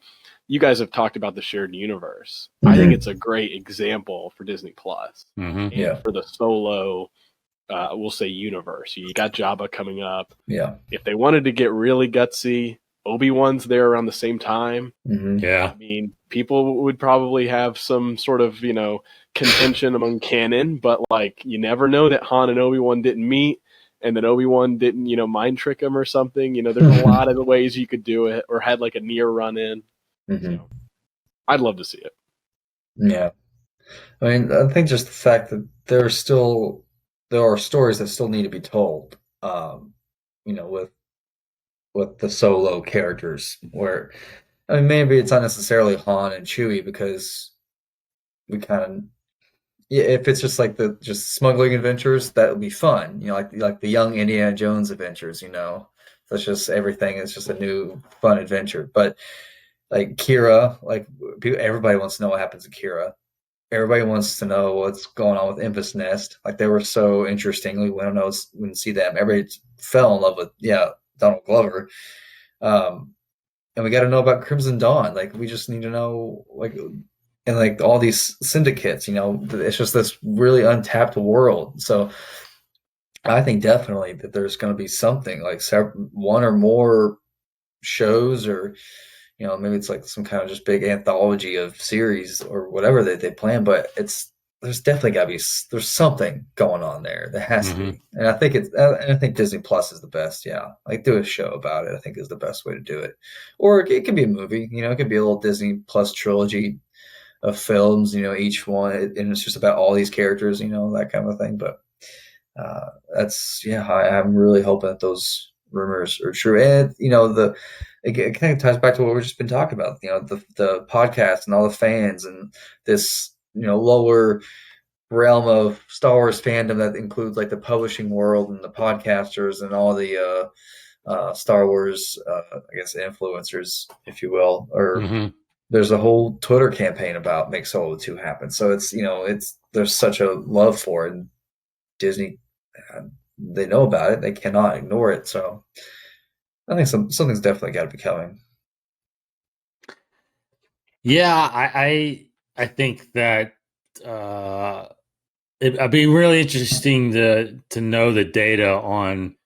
you guys have talked about the shared universe. Mm-hmm. I think it's a great example for Disney Plus and for the Solo we'll say universe. You got Jabba coming up. Yeah. If they wanted to get really gutsy, Obi-Wan's there around the same time. Mm-hmm. Yeah. People would probably have some sort of, contention among canon, but you never know that Han and Obi-Wan didn't meet and that Obi-Wan didn't, mind trick him or something. There's a lot of ways you could do it or had a near run in. Mm-hmm. So, I'd love to see it. Yeah. I think just the fact that there are stories that still need to be told, with the Solo characters where, maybe it's not necessarily Han and Chewie because we kind of, if it's just just smuggling adventures, that would be fun, like the young Indiana Jones adventures, that's just everything. It's just a new fun adventure. But Kira, everybody wants to know what happens to Kira. Everybody wants to know what's going on with Impus Nest. They were so interesting. We didn't see them. Everybody fell in love with Donald Glover. And we got to know about Crimson Dawn. We just need to know and all these syndicates. It's just this really untapped world. So I think definitely that there's going to be something one or more shows or. Maybe it's some kind of just big anthology of series or whatever they plan, but there's definitely got to be, there's something going on there. There has to be. And I think Disney Plus is the best. Yeah. Do a show about it, I think is the best way to do it. Or it could be a movie, it could be a little Disney Plus trilogy of films, each one. And it's just about all these characters, that kind of thing. But I'm really hoping that those rumors are true. And, it kind of ties back to what we've just been talking about, the podcast and all the fans and this, lower realm of Star Wars fandom that includes the publishing world and the podcasters and all the Star Wars, I guess, influencers, if you will, or there's a whole Twitter campaign about Make Solo 2 happen. So it's, there's such a love for it. And Disney, they know about it. They cannot ignore it. So I think something's definitely got to be coming. Yeah, I think that it'd be really interesting to know the data on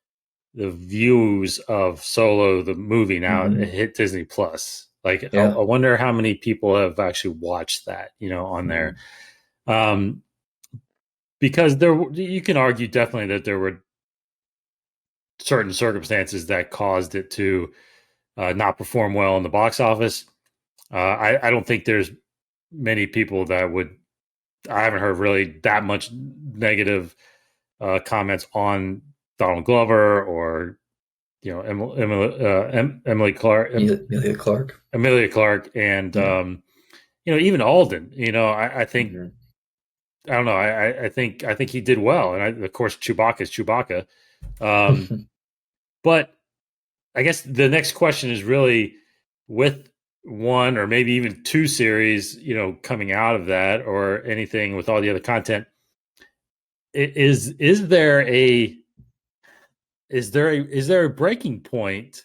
the views of Solo the movie now it hit Disney Plus. Like, I wonder how many people have actually watched that, on there. Because you can argue definitely that there were certain circumstances that caused it to not perform well in the box office. I don't think there's many people that would. I haven't heard really that much negative comments on Donald Glover or Emily Clark, Emilia Clarke, and even Alden. I think I don't know. I think he did well, and of course Chewbacca is Chewbacca. But I guess the next question is really with one or maybe even two series, coming out of that or anything with all the other content. Is there a breaking point?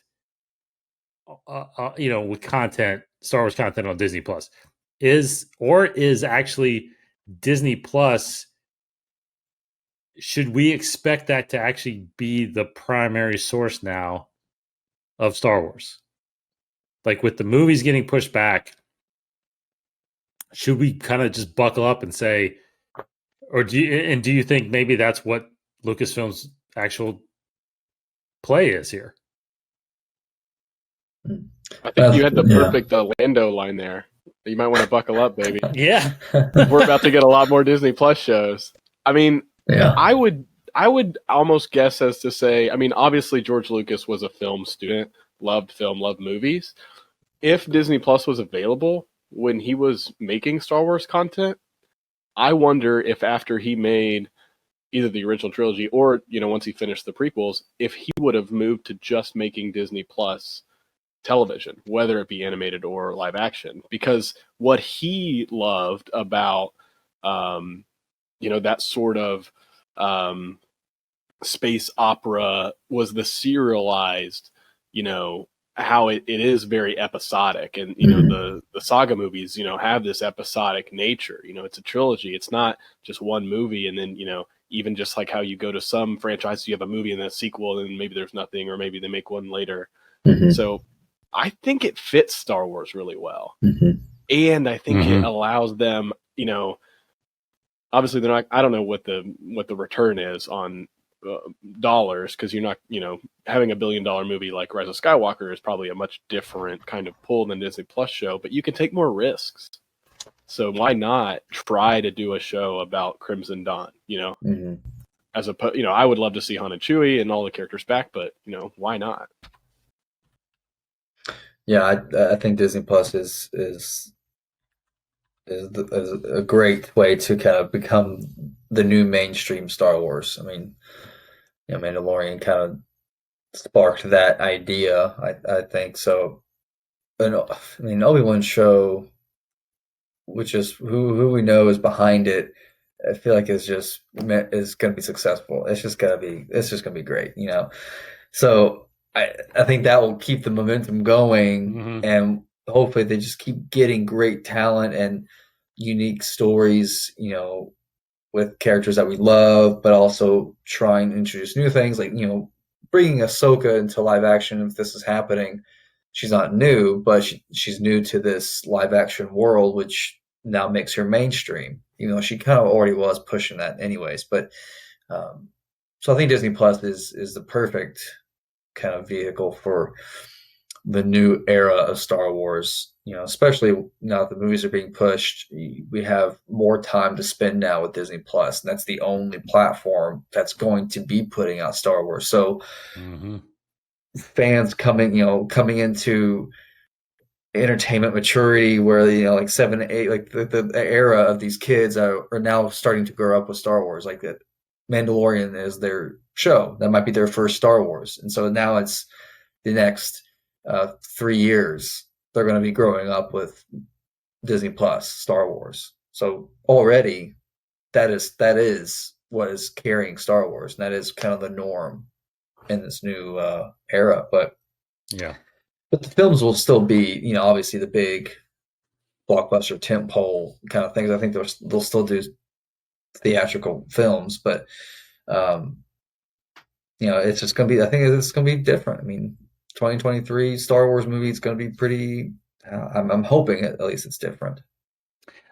With content, Star Wars content on Disney Plus, is actually Disney Plus. Should we expect that to actually be the primary source now of Star Wars? Like with the movies getting pushed back, should we kind of just buckle up and say, or do you think maybe that's what Lucasfilm's actual play is here? I think you had the perfect Lando line there. You might want to buckle up, baby. Yeah. We're about to get a lot more Disney Plus shows. I mean, I would almost guess as to say, I mean, obviously George Lucas was a film student, loved film, loved movies. If Disney Plus was available when he was making Star Wars content, I wonder if after he made either the original trilogy or, once he finished the prequels, if he would have moved to just making Disney Plus television, whether it be animated or live action, because what he loved about, that sort of space opera was the serialized, how it is very episodic, and the saga movies have this episodic nature. It's a trilogy. It's not just one movie and then even just like how you go to some franchises, you have a movie and then a sequel and maybe there's nothing, or maybe they make one later. So I think it fits Star Wars really well, and I think it allows them, obviously they're not, I don't know what the return is on dollars, because you're not, having $1 billion movie like Rise of Skywalker is probably a much different kind of pull than Disney Plus show, but you can take more risks. So why not try to do a show about Crimson Dawn, as opposed, I would love to see Han and Chewie and all the characters back, but why not? Yeah, I think Disney Plus is a great way to kind of become the new mainstream Star Wars. I mean, Mandalorian kind of sparked that idea, I think. So, Obi-Wan show, which is who we know is behind it, I feel like is going to be successful. It's just going to be great, So I think that will keep the momentum going, and hopefully they just keep getting great talent and unique stories, with characters that we love, but also trying to introduce new things, like, bringing Ahsoka into live action. If this is happening, she's not new, but she's new to this live action world, which now makes her mainstream. She kind of already was pushing that anyways. But so I think Disney Plus is the perfect kind of vehicle for the new era of Star Wars, especially now that the movies are being pushed. We have more time to spend now with Disney Plus, and that's the only platform that's going to be putting out Star Wars. So fans coming into entertainment maturity, where like 7 to 8, like the era of these kids are now starting to grow up with Star Wars. Like that, Mandalorian is their show. That might be their first Star Wars, and so now it's the next 3 years they're going to be growing up with Disney Plus Star Wars. So already that is what is carrying Star Wars, and that is kind of the norm in this new era. But the films will still be, obviously the big blockbuster tentpole kind of things. I think they'll still do theatrical films, but it's just going to be. I think it's going to be different. I mean, 2023 Star Wars movie is going to be pretty. I'm hoping at least it's different.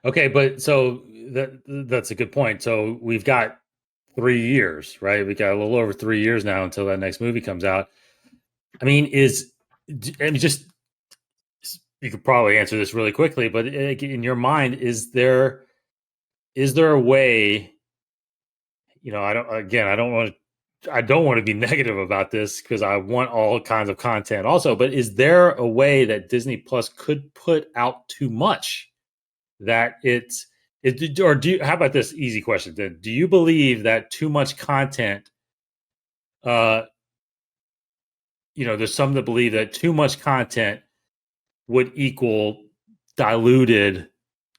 Okay, but so that's a good point. So we've got 3 years, right? We got a little over 3 years now until that next movie comes out. I mean, just you could probably answer this really quickly, but in your mind, is there a way? I don't want to be negative about this because I want all kinds of content also, but is there a way that Disney Plus could put out too much that how about this easy question then? Do you believe that too much content, there's some that believe that too much content would equal diluted,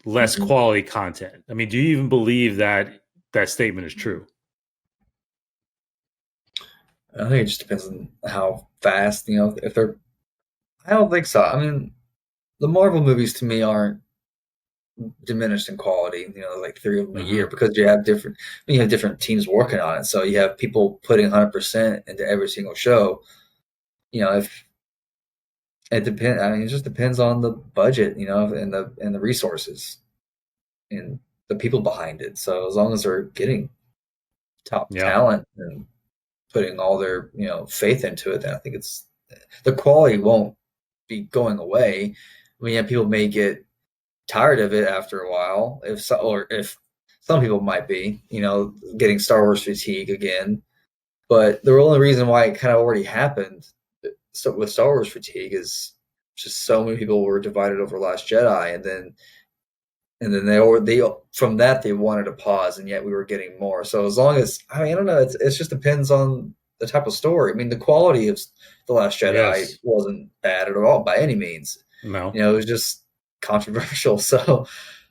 less quality content? I mean, do you even believe that statement is true? I think it just depends on how fast, if they're. I don't think so. I mean, the Marvel movies to me aren't diminished in quality, like 3 of them a year, because you have different teams working on it. So you have people putting 100% into every single show. If it depends, I mean, it just depends on the budget, and the resources and the people behind it. So as long as they're getting top talent and putting all their, faith into it, then I think the quality won't be going away. I mean, people may get tired of it after a while, if some people might be, getting Star Wars fatigue again. But the only reason why it kind of already happened with Star Wars fatigue is just so many people were divided over Last Jedi, and then they from that they wanted to pause, and yet we were getting more. So as long as, I don't know, it just depends on the type of story. I mean, the quality of The Last Jedi wasn't bad at all by any means. No, it was just controversial. So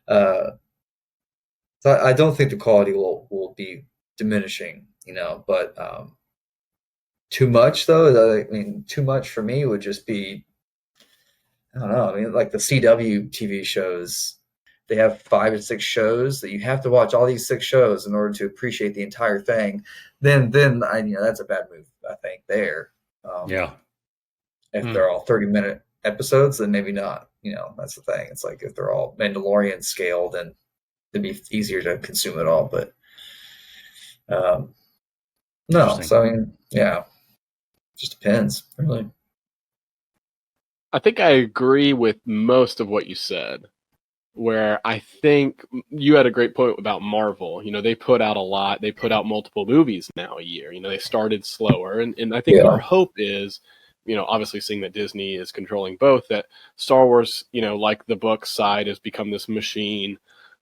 I don't think the quality will be diminishing, but too much though. I mean, too much for me would just be, I don't know. I mean, like the CW TV shows, they have 5 to 6 shows that you have to watch all these 6 shows in order to appreciate the entire thing. Then that's a bad move, I think, there. If they're all 30-minute episodes, then maybe not. That's the thing. It's like if they're all Mandalorian scale, then it'd be easier to consume it all. But no. So I mean, yeah, just depends, really. I think I agree with most of what you said, where I think you had a great point about Marvel. They put out a lot. They put out multiple movies now a year. They started slower. And I think our hope is, obviously seeing that Disney is controlling both, that Star Wars, like the book side, has become this machine.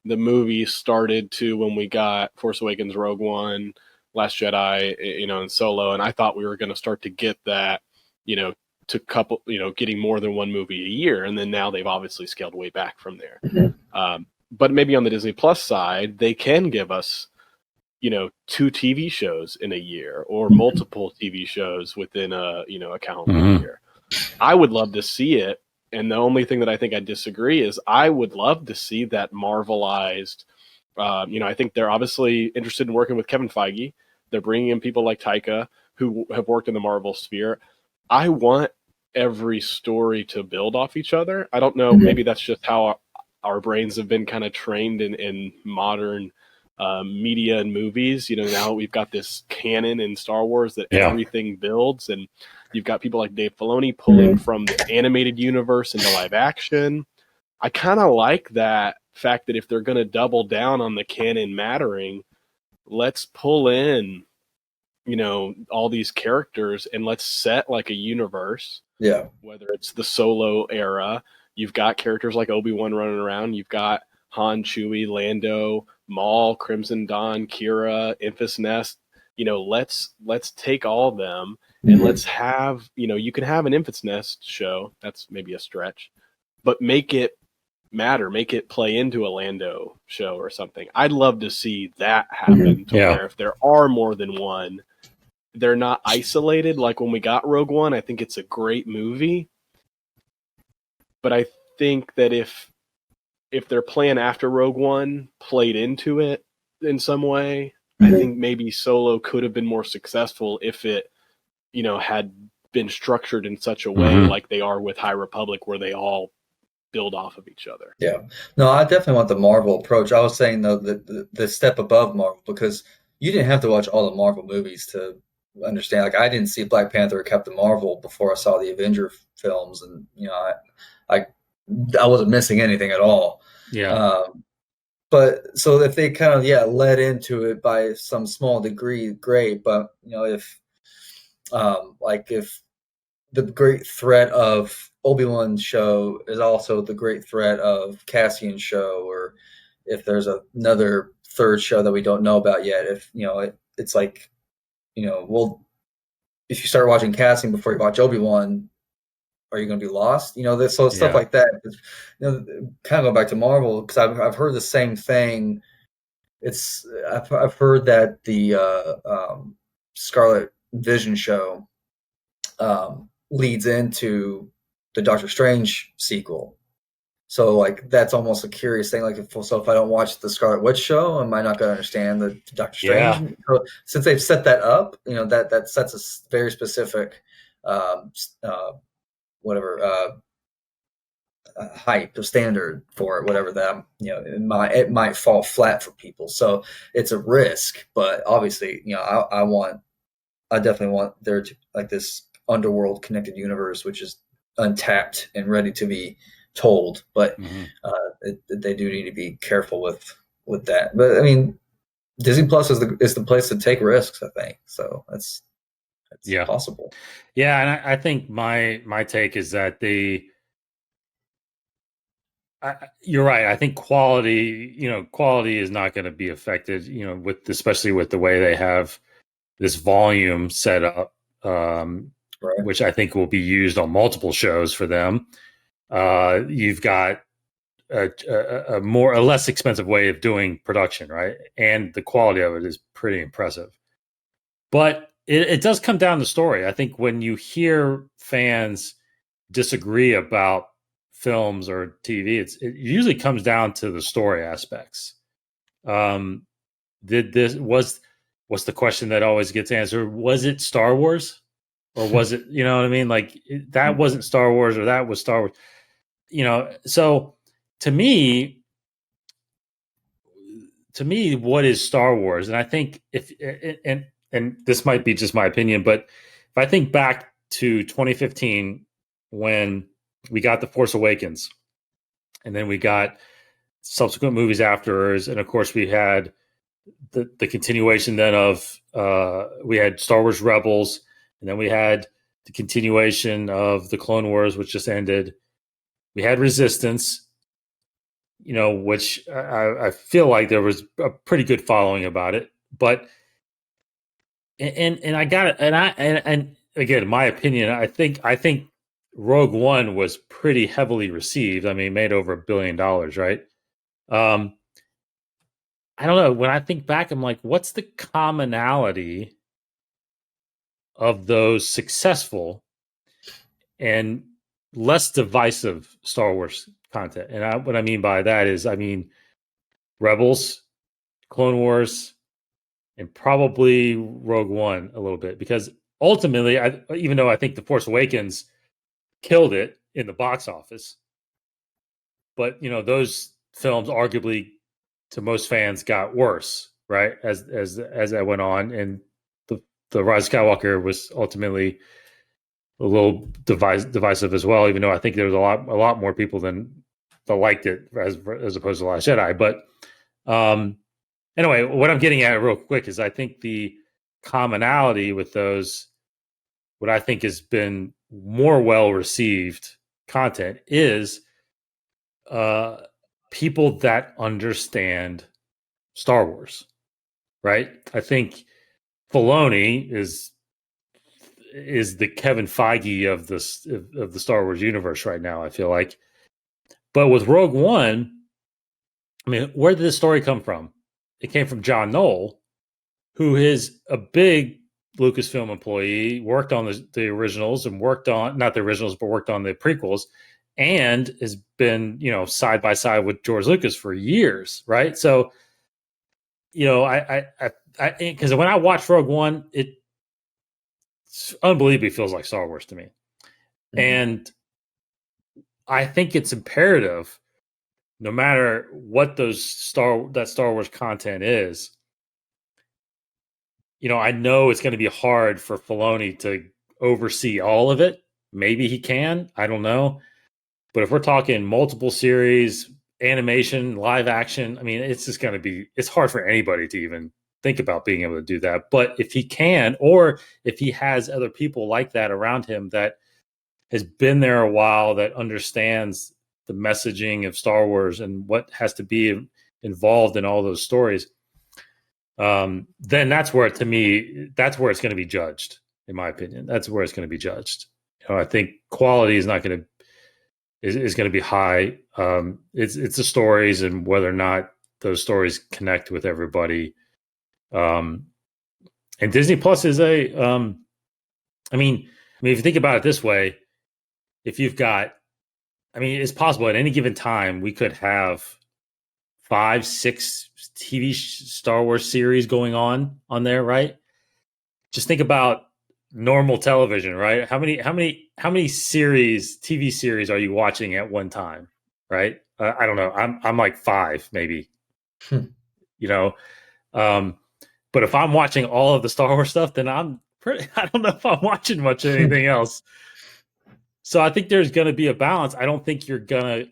The movie started to, when we got Force Awakens, Rogue One, Last Jedi, and Solo. And I thought we were going to start to get that, to couple, getting more than one movie a year. And then now they've obviously scaled way back from there. But maybe on the Disney Plus side, they can give us, 2 TV shows in a year, or multiple TV shows within a calendar year. I would love to see it. And the only thing that I think I disagree is I would love to see that Marvelized. I think they're obviously interested in working with Kevin Feige. They're bringing in people like Taika who have worked in the Marvel sphere. I want every story to build off each other. I don't know. Maybe that's just how our brains have been kind of trained in modern media and movies. Now we've got this canon in Star Wars that everything builds, and you've got people like Dave Filoni pulling from the animated universe into live action. I kind of like that fact that if they're going to double down on the canon mattering, let's pull in, all these characters and let's set like a universe. Yeah. Whether it's the Solo era, you've got characters like Obi-Wan running around, you've got Han, Chewie, Lando, Maul, Crimson Dawn, Kira, Enfys Nest. Let's take all of them and let's have, you can have an Enfys Nest show. That's maybe a stretch, but make it matter, make it play into a Lando show or something. I'd love to see that happen to where if there are more than one, they're not isolated. Like when we got Rogue One, I think it's a great movie, but I think that if if their plan after Rogue One played into it in some way, I think maybe Solo could have been more successful if it, had been structured in such a way like they are with High Republic, where they all build off of each other. Yeah. No, I definitely want the Marvel approach. I was saying, though, the step above Marvel, because you didn't have to watch all the Marvel movies to understand. Like, I didn't see Black Panther or Captain Marvel before I saw the Avenger films, and I wasn't missing anything at all. Yeah. But so if they kind of led into it by some small degree, great. But if the great threat of Obi-Wan's show is also the great threat of Cassian's show, or if there's another third show that we don't know about yet, if it's like, well, if you start watching Cassian before you watch Obi-Wan, are you going to be lost? Stuff like that. Kind of go back to Marvel, because I've heard the same thing. I've heard that the Scarlet Vision show leads into the Doctor Strange sequel. So like that's almost a curious thing. Like if I don't watch the Scarlet Witch show, am I not going to understand the Doctor Strange? Yeah. So since they've set that up, that sets a very specific hype, a standard for it, whatever that it might fall flat for people. So it's a risk, but obviously I definitely want there to like this underworld connected universe, which is untapped and ready to be told, but they do need to be careful with that. But I mean, Disney Plus is the place to take risks, I think. So that's possible. Yeah, and I think my take is that you're right. I think quality is not going to be affected, especially with the way they have this volume set up, right, which I think will be used on multiple shows for them. You've got a less expensive way of doing production, right? And the quality of it is pretty impressive. But it does come down to story. I think when you hear fans disagree about films or TV, it usually comes down to the story aspects. What's the question that always gets answered? Was it Star Wars? Or was it, you know what I mean? Like that wasn't Star Wars, or that was Star Wars. So to me, what is Star Wars? And I think and this might be just my opinion, but if I think back to 2015 when we got The Force Awakens, and then we got subsequent movies afterwards, and of course we had the continuation then of we had Star Wars Rebels, and then we had the continuation of the Clone Wars, which just ended. We had Resistance, which I feel like there was a pretty good following about it. But and I got it, and again, in my opinion, I think Rogue One was pretty heavily received. I mean, made over $1 billion, right? I don't know. When I think back, I'm like, what's the commonality of those successful and less divisive Star Wars content? And what I mean by that is, Rebels, Clone Wars, and probably Rogue One a little bit. Because ultimately, even though I think The Force Awakens killed it in the box office, but those films arguably to most fans got worse, right, as that went on, and the Rise of Skywalker was ultimately a little divisive as well, even though I think there was a lot more people that liked it as opposed to Last Jedi. But anyway, what I'm getting at real quick is I think the commonality with those, what I think has been more well received content is people that understand Star Wars, right? I think Filoni is the Kevin Feige of the Star Wars universe right now, I feel like. But with Rogue One, I mean, where did this story come from? It came from John Knoll, who is a big Lucasfilm employee, worked on the originals and worked on, not the originals, but worked on the prequels, and has been, side by side with George Lucas for years, right? So, I because when I watch Rogue One, it unbelievably feels like Star Wars to me. Mm-hmm. And I think it's imperative, no matter what that Star Wars content is, I know it's going to be hard for Filoni to oversee all of it. Maybe he can, I don't know. But if we're talking multiple series, animation, live action, I mean, it's just going to it's hard for anybody to even think about being able to do that. But if he can, or if he has other people like that around him that has been there a while, that understands the messaging of Star Wars and what has to be involved in all those stories, then that's where, to me, that's where it's going to be judged, in my opinion. That's where it's going to be judged. I think quality is not going to is going to be high. It's the stories and whether or not those stories connect with everybody. And Disney Plus is I mean, if you think about it this way, if you've got, it's possible at any given time we could have 5, 6 TV Star Wars series going on there, right? Just think about normal television, right? How many series, TV series, are you watching at one time, right? I don't know. I'm like 5 maybe. But if I'm watching all of the Star Wars stuff, then I don't know if I'm watching much of anything else. So I think there's going to be a balance. I don't think you're gonna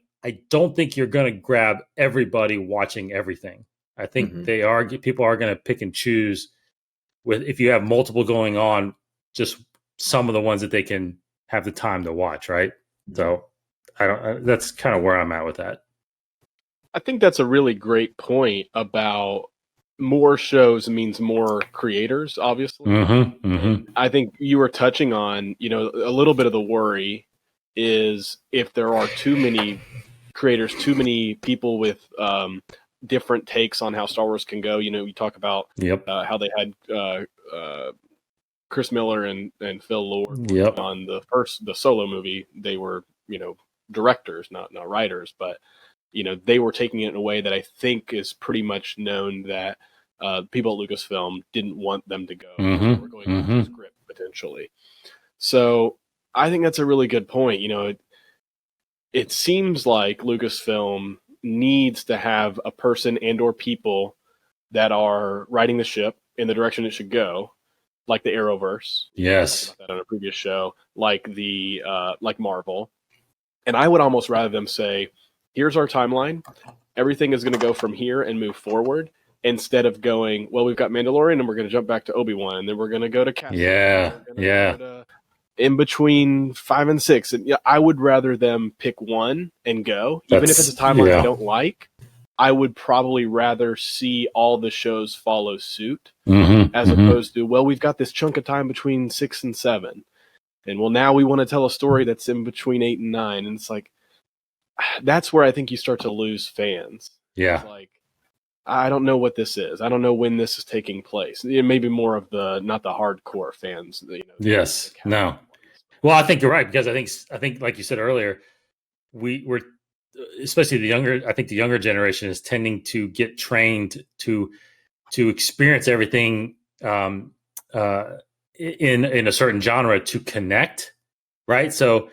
grab everybody watching everything. I think people are going to pick and choose if you have multiple going on, just some of the ones that they can have the time to watch, right? So that's kind of where I'm at with that. I think that's a really great point about more shows means more creators, obviously. I think you were touching on, a little bit of the worry is if there are too many creators, too many people with different takes on how Star Wars can go. You talk about how they had Chris Miller and Phil Lord on the Solo movie. They were, directors, not writers, but they were taking it in a way that I think is pretty much known that people at Lucasfilm didn't want them to go. They were going off the script potentially. So I think that's a really good point. It seems like Lucasfilm needs to have a person and or people that are writing the ship in the direction it should go, like the Arrowverse. Yes, about that on a previous show, like like Marvel. And I would almost rather them say, "Here's our timeline. Everything is going to go from here and move forward." Instead of going, well, we've got Mandalorian and we're going to jump back to Obi-Wan and then we're going to go to Cassian. Yeah. In between 5 and 6. And I would rather them pick one and go, even if it's a timeline I don't like. I would probably rather see all the shows follow suit as opposed to, well, we've got this chunk of time between 6 and 7. And well, now we want to tell a story that's in between 8 and 9. And it's like, that's where I think you start to lose fans. Yeah. It's like, I don't know what this is. I don't know when this is taking place. It may be more of not the hardcore fans. Yes. No. Well, I think you're right, because I think like you said earlier, we're especially the younger generation is tending to get trained to experience everything in a certain genre to connect, right? So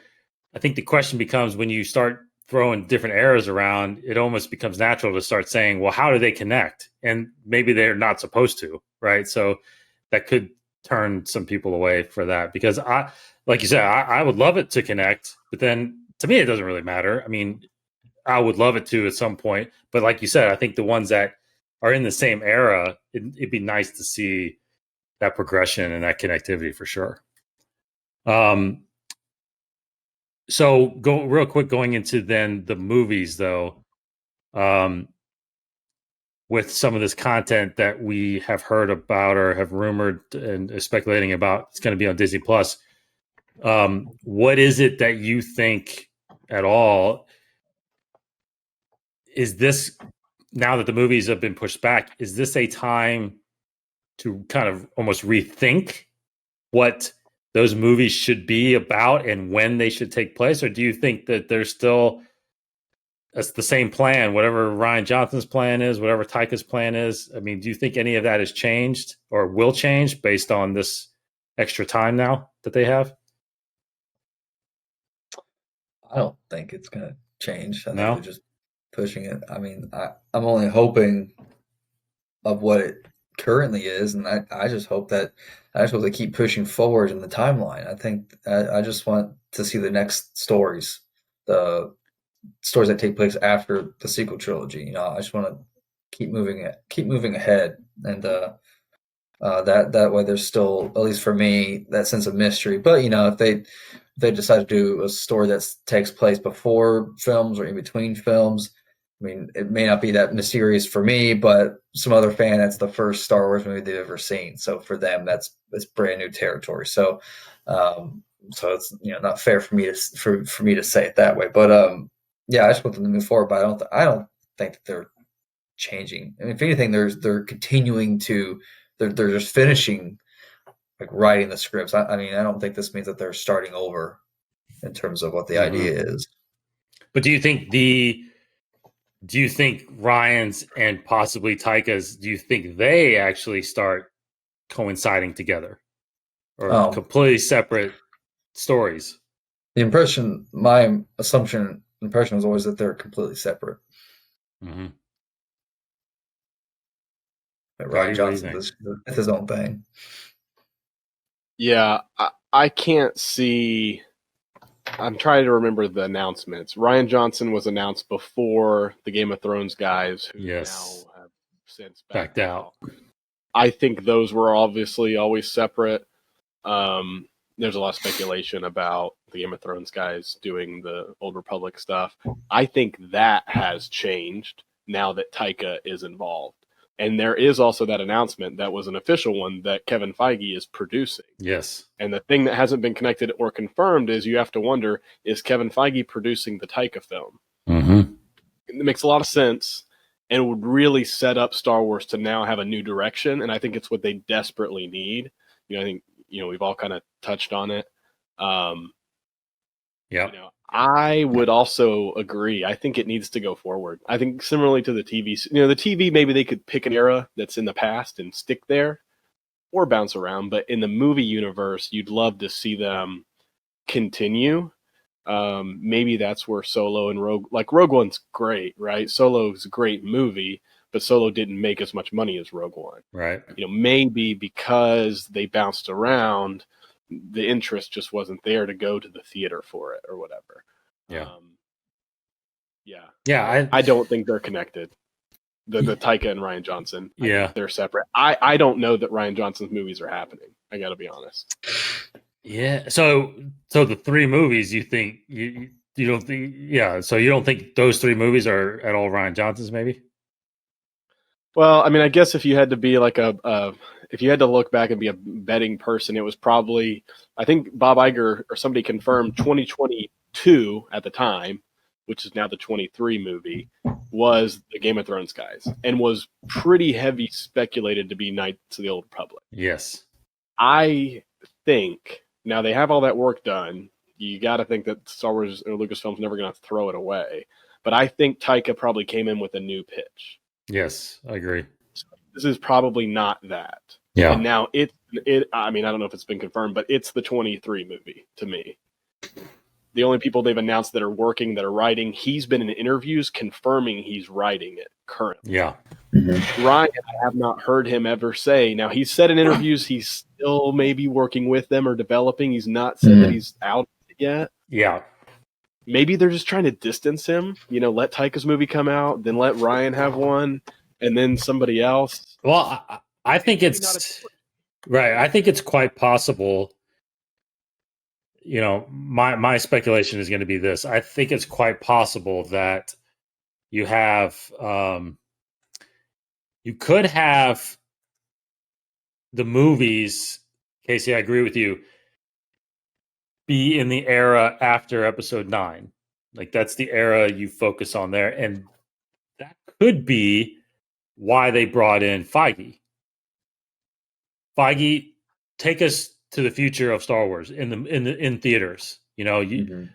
I think the question becomes, when you start throwing different eras around, it almost becomes natural to start saying, well, how do they connect? And maybe they're not supposed to, right? So that could turn some people away for that, because like you said, I would love it to connect, but then to me, it doesn't really matter. I would love it to at some point, but like you said, I think the ones that are in the same era, it'd be nice to see that progression and that connectivity for sure. So go real quick, going into then the movies though, with some of this content that we have heard about or have rumored and speculating about, it's going to be on Disney Plus. What is it that you think at all? Is this, now that the movies have been pushed back, is this a time to kind of almost rethink what those movies should be about and when they should take place? Or do you think that there's still that's the same plan, whatever Rian Johnson's plan is, whatever Taika's plan is? I mean, do you think any of that has changed or will change based on this extra time now that they have? I don't think it's going to change. I think No? they're just pushing it. I mean, I'm only hoping of what it currently is, and I just hope that they keep pushing forward in the timeline. I think I just want to see the next stories, the stories that take place after the sequel trilogy. You know, I just want to keep moving ahead, and that way there's still, at least for me, that sense of mystery. But you know, if they decide to do a story that takes place before films or in between films, I mean, it may not be that mysterious for me, but some other fan, that's the first Star Wars movie they've ever seen. So for them, it's brand new territory. So, so it's, you know, not fair for me to say it that way. But yeah, I just want them to move forward. But I don't think that they're changing. I mean, if anything, they're continuing to they're just finishing, like, writing the scripts. I mean, I don't think this means that they're starting over in terms of what the idea is. But do you think Ryan's and possibly Taika's, do you think they actually start coinciding together or completely separate stories? My impression was always that they're completely separate. Mm-hmm. Rian Johnson does his own thing. Yeah, I can't see. I'm trying to remember the announcements. Rian Johnson was announced before the Game of Thrones guys, who now have since backed out. I think those were obviously always separate. There's a lot of speculation about the Game of Thrones guys doing the Old Republic stuff. I think that has changed now that Taika is involved. And there is also that announcement that was an official one that Kevin Feige is producing. Yes. And the thing that hasn't been connected or confirmed is you have to wonder, is Kevin Feige producing the Taika film? Mm-hmm. It makes a lot of sense and would really set up Star Wars to now have a new direction. And I think it's what they desperately need. You know, I think, you know, we've all kind of touched on it. Yeah. You know, I would also agree. I think it needs to go forward. I think similarly to the TV, you know, the TV, maybe they could pick an era that's in the past and stick there or bounce around. But in the movie universe, you'd love to see them continue. Maybe that's where Solo and Rogue One's great, right? Solo's a great movie, but Solo didn't make as much money as Rogue One. Right. You know, maybe because they bounced around, the interest just wasn't there to go to the theater for it or whatever. Yeah. I don't think they're connected. The Taika and Rian Johnson. Yeah. They're separate. I don't know that Rian Johnson's movies are happening. I got to be honest. Yeah. So the three movies, you think you don't think? Yeah. So you don't think those three movies are at all Rian Johnson's? Maybe. Well, I mean, I guess if you had to be like if you had to look back and be a betting person, it was probably, I think Bob Iger or somebody confirmed 2022 at the time, which is now the 23 movie, was the Game of Thrones guys and was pretty heavy speculated to be Knights of the Old Republic. Yes. I think, now they have all that work done. You got to think that Star Wars or Lucasfilm's never going to throw it away. But I think Taika probably came in with a new pitch. Yes, I agree. So this is probably not that. Yeah. And now I mean, I don't know if it's been confirmed, but it's the 23 movie to me. The only people they've announced that are working, that are writing, he's been in interviews confirming he's writing it currently. Yeah. Ryan, I have not heard him ever say. Now, he's said in interviews he's still maybe working with them or developing. He's not said that he's out yet. Yeah. Maybe they're just trying to distance him. You know, let Taika's movie come out, then let Ryan have one, and then somebody else. Well, I think it's right. I think it's quite possible. You know, my speculation is going to be this. I think it's quite possible that you have, you could have the movies, Casey, I agree with you, be in the era after episode 9. Like, that's the era you focus on there. And that could be why they brought in Feige. Feige, take us to the future of Star Wars in theaters. You know, you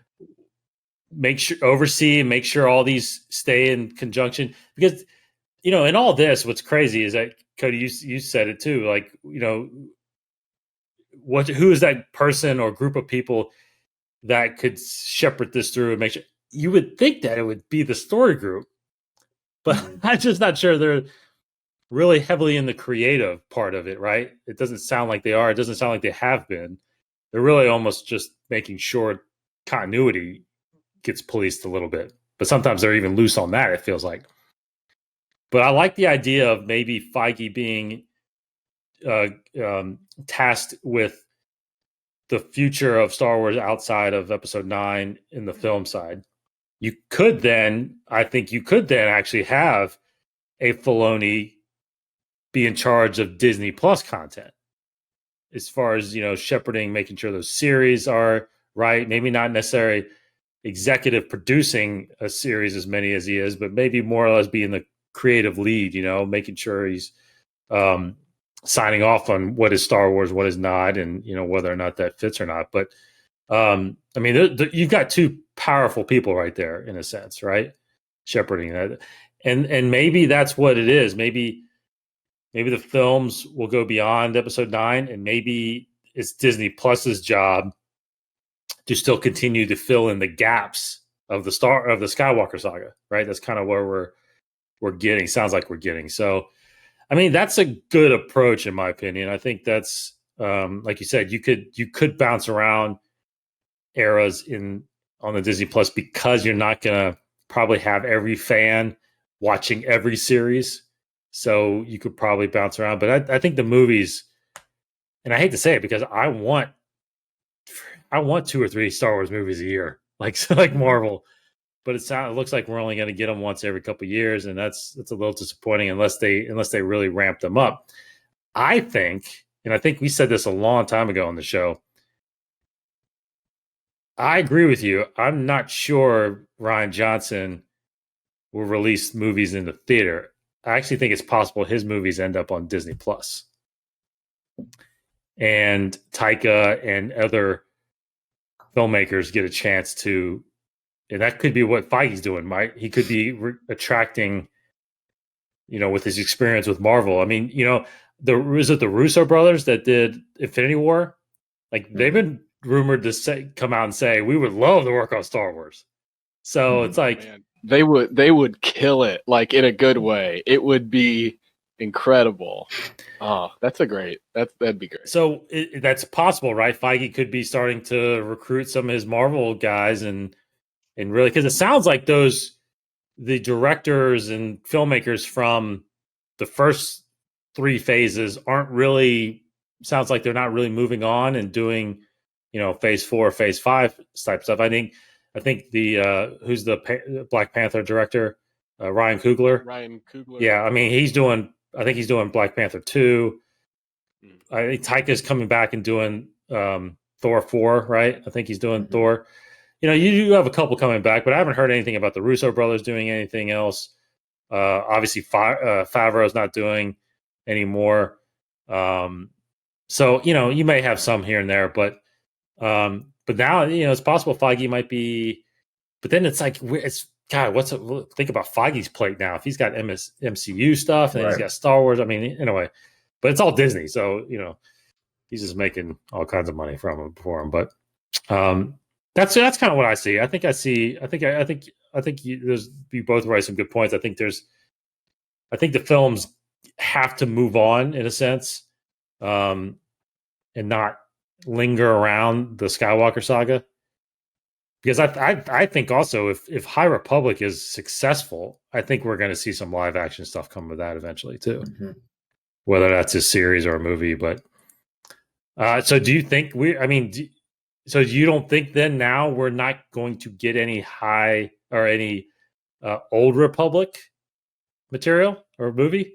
make sure oversee and make sure all these stay in conjunction, because you know, in all this, what's crazy is that Cody, you said it too. Like, you know, who is that person or group of people that could shepherd this through and make sure? You would think that it would be the story group, but I'm just not sure they're really heavily in the creative part of it, right? It doesn't sound like they are. It doesn't sound like they have been. They're really almost just making sure continuity gets policed a little bit. But sometimes they're even loose on that, it feels like. But I like the idea of maybe Feige being tasked with the future of Star Wars outside of Episode 9 in the film side. I think you could then actually have a Filoni be in charge of Disney Plus content, as far as, you know, shepherding, making sure those series are right. Maybe not necessarily executive producing a series as many as he is, but maybe more or less being the creative lead, you know, making sure he's signing off on what is Star Wars, what is not, and, you know, whether or not that fits or not. But I mean, you've got two powerful people right there, in a sense, right? Shepherding that. And maybe that's what it is. Maybe the films will go beyond Episode 9, and maybe it's Disney Plus's job to still continue to fill in the gaps of the Skywalker saga, right? That's kind of where we're getting. Sounds like we're getting. So, I mean, that's a good approach, in my opinion. I think that's like you said, you could bounce around eras on the Disney Plus, because you're not gonna probably have every fan watching every series. So you could probably bounce around. But I think the movies, and I hate to say it, because I want 2 or 3 Star Wars movies a year, like Marvel. But it looks like we're only going to get them once every couple of years, and that's a little disappointing unless they really ramp them up. I think we said this a long time ago on the show. I agree with you. I'm not sure Rian Johnson will release movies in the theater. I actually think it's possible his movies end up on Disney Plus, and Taika and other filmmakers get a chance to. And that could be what Feige's doing, right? He could be attracting, you know, with his experience with Marvel. I mean, you know, is it the Russo brothers that did Infinity War? Like, they've been rumored to come out and say, we would love to work on Star Wars. So it's like, man, they would kill it, like, in a good way. It would be incredible. Oh, that'd be great. So that's possible, right? Feige could be starting to recruit some of his Marvel guys and really, because it sounds like the directors and filmmakers from the first 3 phases sounds like they're not really moving on and doing, you know, phase 4, phase 5 type stuff. I think the who's the Black Panther director, Ryan Coogler. Yeah, I mean, I think he's doing Black Panther 2. I think Taika's coming back and doing Thor 4, right? I think he's doing Thor. You know, you do have a couple coming back, but I haven't heard anything about the Russo brothers doing anything else. Obviously, Favreau's not doing anymore. So, you know, you may have some here and there, but now, you know, it's possible Feige might be. But then it's like, God, think about Feige's plate now. If he's got MCU stuff and he's got Star Wars, I mean, anyway, but it's all Disney, so, you know, he's just making all kinds of money for him. But that's kind of what I see. I think you both raised some good points. I think the films have to move on, in a sense, and not linger around the Skywalker saga. Because I think also if High Republic is successful, I think we're going to see some live action stuff come with that eventually too, whether that's a series or a movie. But so do you think so you don't think then now we're not going to get any Old Republic material or movie?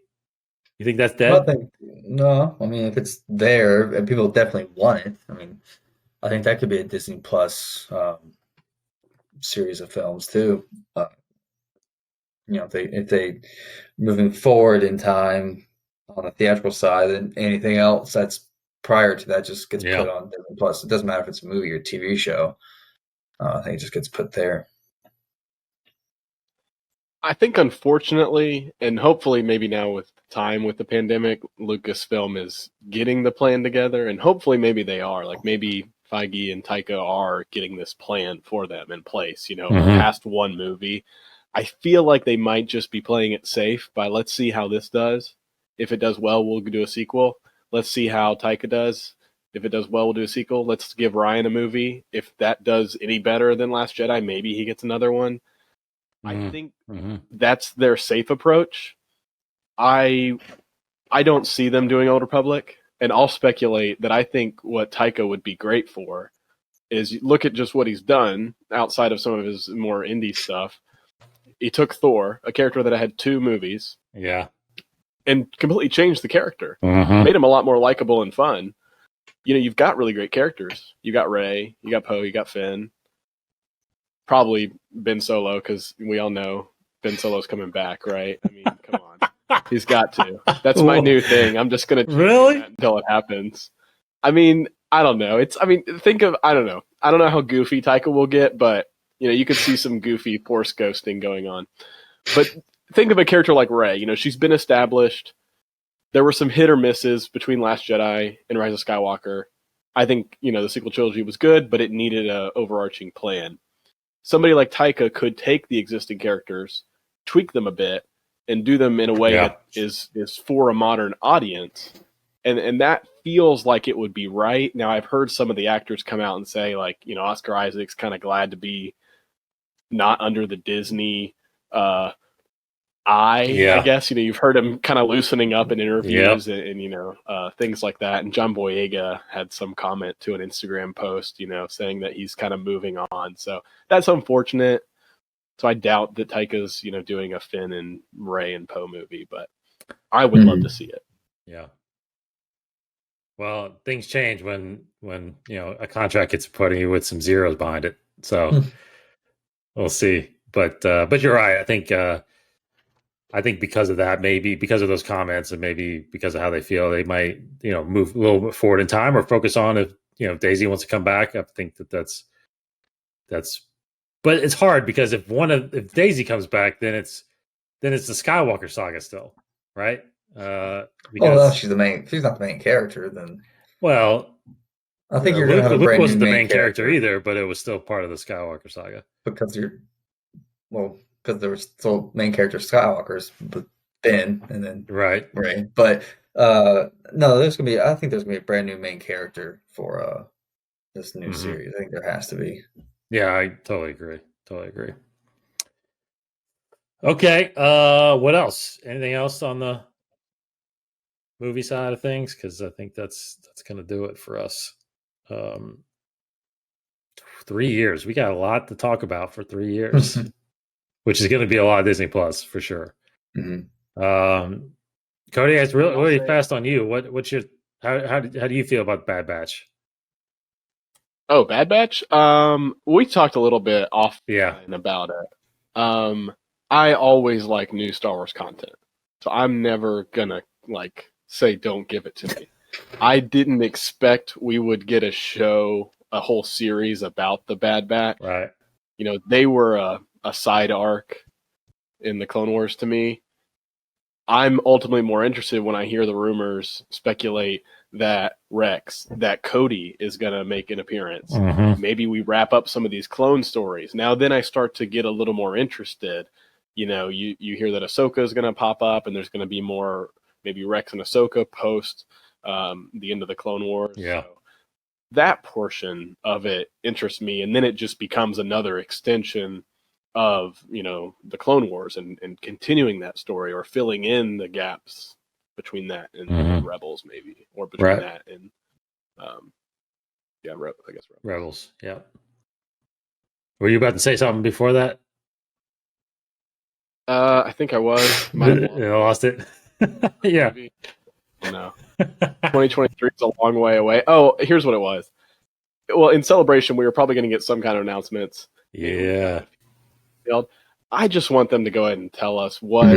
You think that's dead? No, I mean, if it's there and people definitely want it, I mean, I think that could be a Disney Plus series of films too. You know, if they moving forward in time on the theatrical side, and anything else, that's prior to that just gets put on Disney Plus. It doesn't matter if it's a movie or TV show. I think it just gets put there. I think, unfortunately, and hopefully maybe now with time with the pandemic, Lucasfilm is getting the plan together, and hopefully maybe they are. Like maybe Feige and Taika are getting this plan for them in place, past one movie. I feel like they might just be playing it safe by let's see how this does. If it does well, we'll do a sequel. Let's see how Taika does. If it does well, we'll do a sequel. Let's give Ryan a movie. If that does any better than Last Jedi, maybe he gets another one. I think that's their safe approach. I don't see them doing Old Republic, and I'll speculate that I think what Taika would be great for is look at just what he's done outside of some of his more indie stuff. He took Thor, a character that had 2 movies, and completely changed the character. Made him a lot more likable and fun. You've got really great characters. You got Rey, you got Poe, you got Finn. Probably Ben Solo, because we all know Ben Solo's coming back, right? I mean, come on. He's got to. That's my new thing. I'm just going to really that until it happens. I mean, I don't know. I don't know. I don't know how goofy Taika will get, but, you could see some goofy Force ghosting going on. But think of a character like Rey. She's been established. There were some hit or misses between Last Jedi and Rise of Skywalker. I think, the sequel trilogy was good, but it needed an overarching plan. Somebody like Taika could take the existing characters, tweak them a bit, and do them in a way that is for a modern audience. And that feels like it would be right. Now, I've heard some of the actors come out and say, like, Oscar Isaac's kind of glad to be not under the Disney I guess. You've heard him kind of loosening up in interviews and things like that. And John Boyega had some comment to an Instagram post, saying that he's kind of moving on. So that's unfortunate. So I doubt that Taika's, doing a Finn and Rey and Poe movie, but I would love to see it. Yeah. Well, things change when a contract gets put in with some zeros behind it. So we'll see. But you're right. I think because of that, maybe because of those comments, and maybe because of how they feel, they might, move a little bit forward in time or focus on if Daisy wants to come back. I think that's. But it's hard because if Daisy comes back, then it's the Skywalker saga still, right? Because she's not the main character. Then, well, I think you're going to have a brand Luke wasn't new the main character either, but it was still part of the Skywalker saga because there were still main character Skywalkers, but Ben and then Rey. But no, I think there's gonna be a brand new main character for this new series. I think there has to be. Yeah, I totally agree. Okay, what else? Anything else on the movie side of things? Because I think that's gonna do it for us. 3 years. We got a lot to talk about for 3 years. Which is going to be a lot of Disney Plus for sure. Cody, it's really fast on you. What's your how do you feel about Bad Batch? Oh, Bad Batch. We talked a little bit offline about it. I always like new Star Wars content, so I'm never gonna say don't give it to me. I didn't expect we would get a whole series about the Bad Batch. Right. They were a side arc in the Clone Wars to me. I'm ultimately more interested when I hear the rumors speculate that Cody is going to make an appearance. Maybe we wrap up some of these clone stories. Now then I start to get a little more interested. You hear that Ahsoka is going to pop up and there's going to be more maybe Rex and Ahsoka post the end of the Clone Wars. Yeah. So that portion of it interests me, and then it just becomes another extension of the Clone Wars and continuing that story or filling in the gaps between that and Rebels, maybe, or between that and I guess Rebels. Yeah. Were you about to say something before that? I think I was. Lost it. Yeah. No. 2023 is a long way away. Oh, here's what it was. Well, in Celebration, we were probably going to get some kind of announcements. Yeah. I just want them to go ahead and tell us what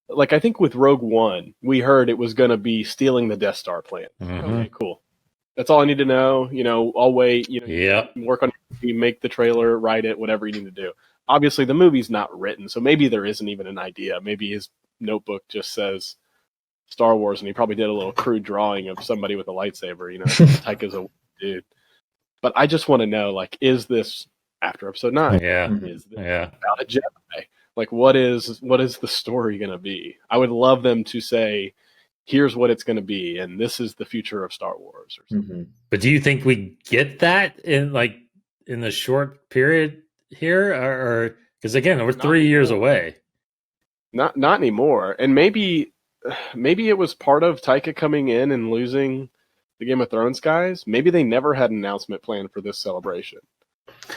like I think with Rogue One, we heard it was going to be stealing the Death Star plan. Mm-hmm. Okay, cool. That's all I need to know. I'll wait. Work on it, make the trailer, write it, whatever you need to do. Obviously, the movie's not written, so maybe there isn't even an idea. Maybe his notebook just says Star Wars, and he probably did a little crude drawing of somebody with a lightsaber. Taika's a dude. But I just want to know, like, is this after Episode 9? Yeah. Is this about a Jedi? Like, what is the story going to be? I would love them to say, here's what it's going to be, and this is the future of Star Wars. Or something. Mm-hmm. But do you think we get that in the short period here, or because again, we're 3 years away? Not anymore. And maybe it was part of Taika coming in and losing the Game of Thrones guys. Maybe they never had an announcement planned for this celebration.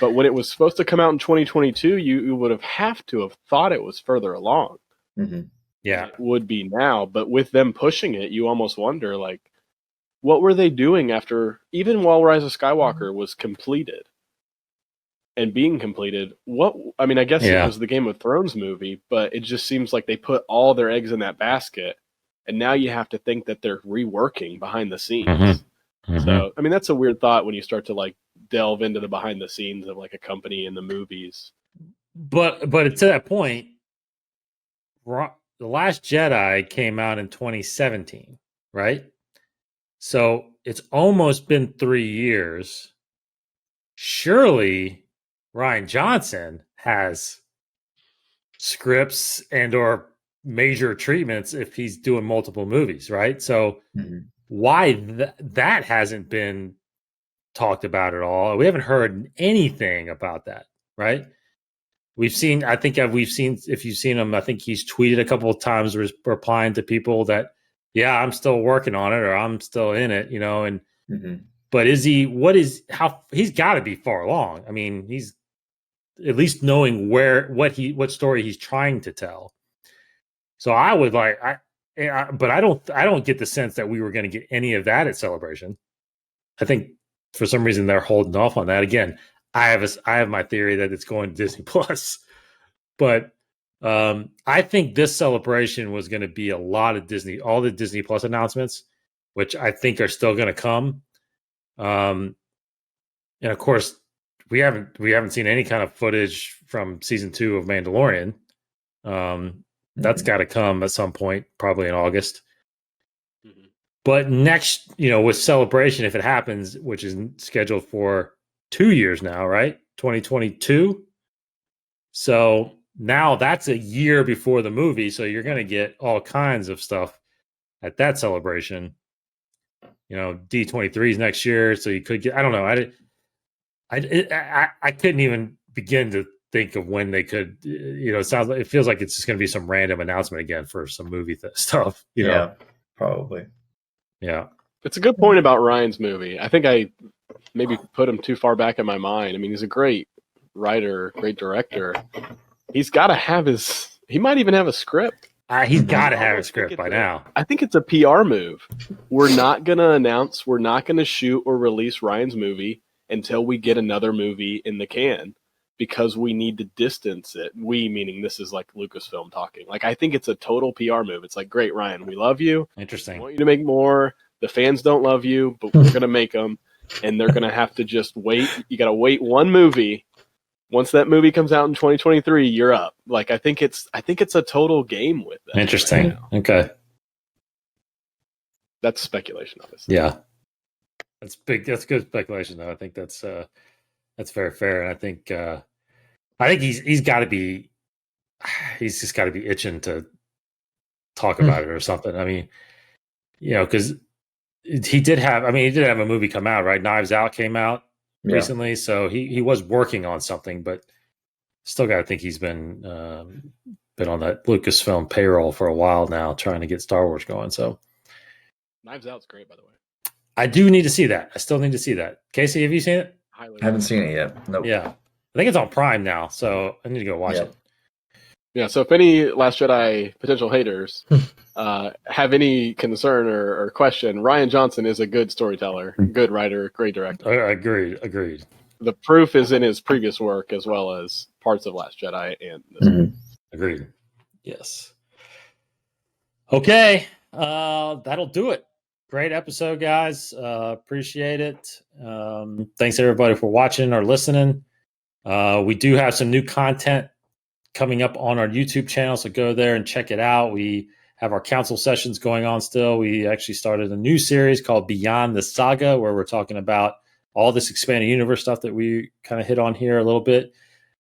But when it was supposed to come out in 2022, you would have to have thought it was further along. Mm-hmm. Yeah, it would be now. But with them pushing it, you almost wonder, like, what were they doing after, even while Rise of Skywalker was completed and being completed? I guess it was the Game of Thrones movie, but it just seems like they put all their eggs in that basket, and now you have to think that they're reworking behind the scenes. Mm-hmm. Mm-hmm. So, that's a weird thought when you start to like delve into the behind the scenes of like a company in the movies. But to that point, The Last Jedi came out in 2017, right? So it's almost been 3 years. Surely Rian Johnson has scripts and or major treatments if he's doing multiple movies, right? So why that hasn't been talked about at all? We haven't heard anything about that, right? If you've seen him, I think he's tweeted a couple of times replying to people that, yeah, I'm still working on it, or I'm still in it, and but he's got to be far along. I mean, he's at least knowing what story he's trying to tell. So I would but I don't get the sense that we were going to get any of that at Celebration. I think for some reason they're holding off on that. Again, I have my theory that it's going to Disney Plus, but I think this Celebration was going to be a lot of all the Disney Plus announcements, which I think are still going to come. And of course, we haven't seen any kind of footage from season 2 of Mandalorian. That's got to come at some point, probably in August. Mm-hmm. But next, with Celebration, if it happens, which is scheduled for 2 years now, right? 2022. So now that's a year before the movie. So you're going to get all kinds of stuff at that Celebration. D23 is next year. So you could get, I don't know. I couldn't even begin to think of when they could, it feels like it's just going to be some random announcement again for some movie stuff, Yeah, probably. Yeah. It's a good point about Ryan's movie. I think I maybe put him too far back in my mind. I mean, he's a great writer, great director. He's got to have he might even have a script. He's got to have a script by now. I think it's a PR move. We're not going to announce, we're not going to shoot or release Ryan's movie until we get another movie in the can, because we need to distance it. We, meaning this is like Lucasfilm talking. Like, I think it's a total PR move. It's like, great, Ryan, we love you. Interesting. We want you to make more. The fans don't love you, but we're going to make them. And they're going to have to just wait. You got to wait one movie. Once that movie comes out in 2023, you're up. Like, I think it's a total game with that. Interesting. Right, okay. That's speculation, obviously. Yeah. That's big. That's good speculation, though. I think that's very fair. And I think he's got to be, he's just got to be itching to talk about it or something. I mean, because he did have a movie come out, right? Knives Out came out recently, so he was working on something, but still got to think he's been on that Lucasfilm payroll for a while now, trying to get Star Wars going. So Knives Out's great, by the way. I do need to see that. I still need to see that. Casey, have you seen it? I haven't seen it yet. Nope. Yeah, I think it's on Prime now, so I need to go watch it. Yeah, so if any Last Jedi potential haters have any concern or question, Rian Johnson is a good storyteller, good writer, great director. Agreed. The proof is in his previous work as well as parts of Last Jedi and this one. Agreed. Yes. Okay, that'll do it. Great episode, guys. Appreciate it. Thanks everybody for watching or listening. We do have some new content coming up on our YouTube channel, so go there and check it out. We have our council sessions going on still. We actually started a new series called Beyond the Saga, where we're talking about all this expanded universe stuff that we kind of hit on here a little bit.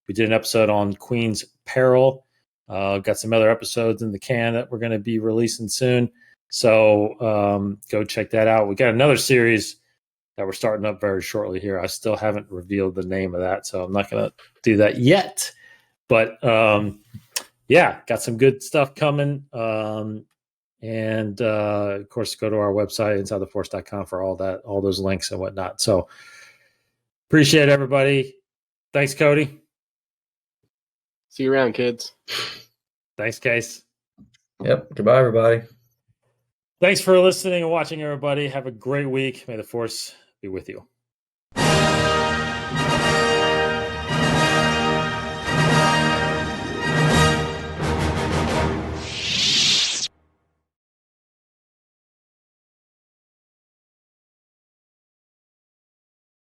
We did an episode on Queen's Peril. Got some other episodes in the can that we're going to be releasing soon. So go check that out. We got another series that we're starting up very shortly here. I still haven't revealed the name of that, so I'm not going to do that yet. But yeah, got some good stuff coming. And of course, go to our website, insidetheforce.com, for all those links and whatnot. So appreciate everybody. Thanks, Cody. See you around, kids. Thanks, Case. Yep. Goodbye, everybody. Thanks for listening and watching, everybody. Have a great week. May the Force be with you.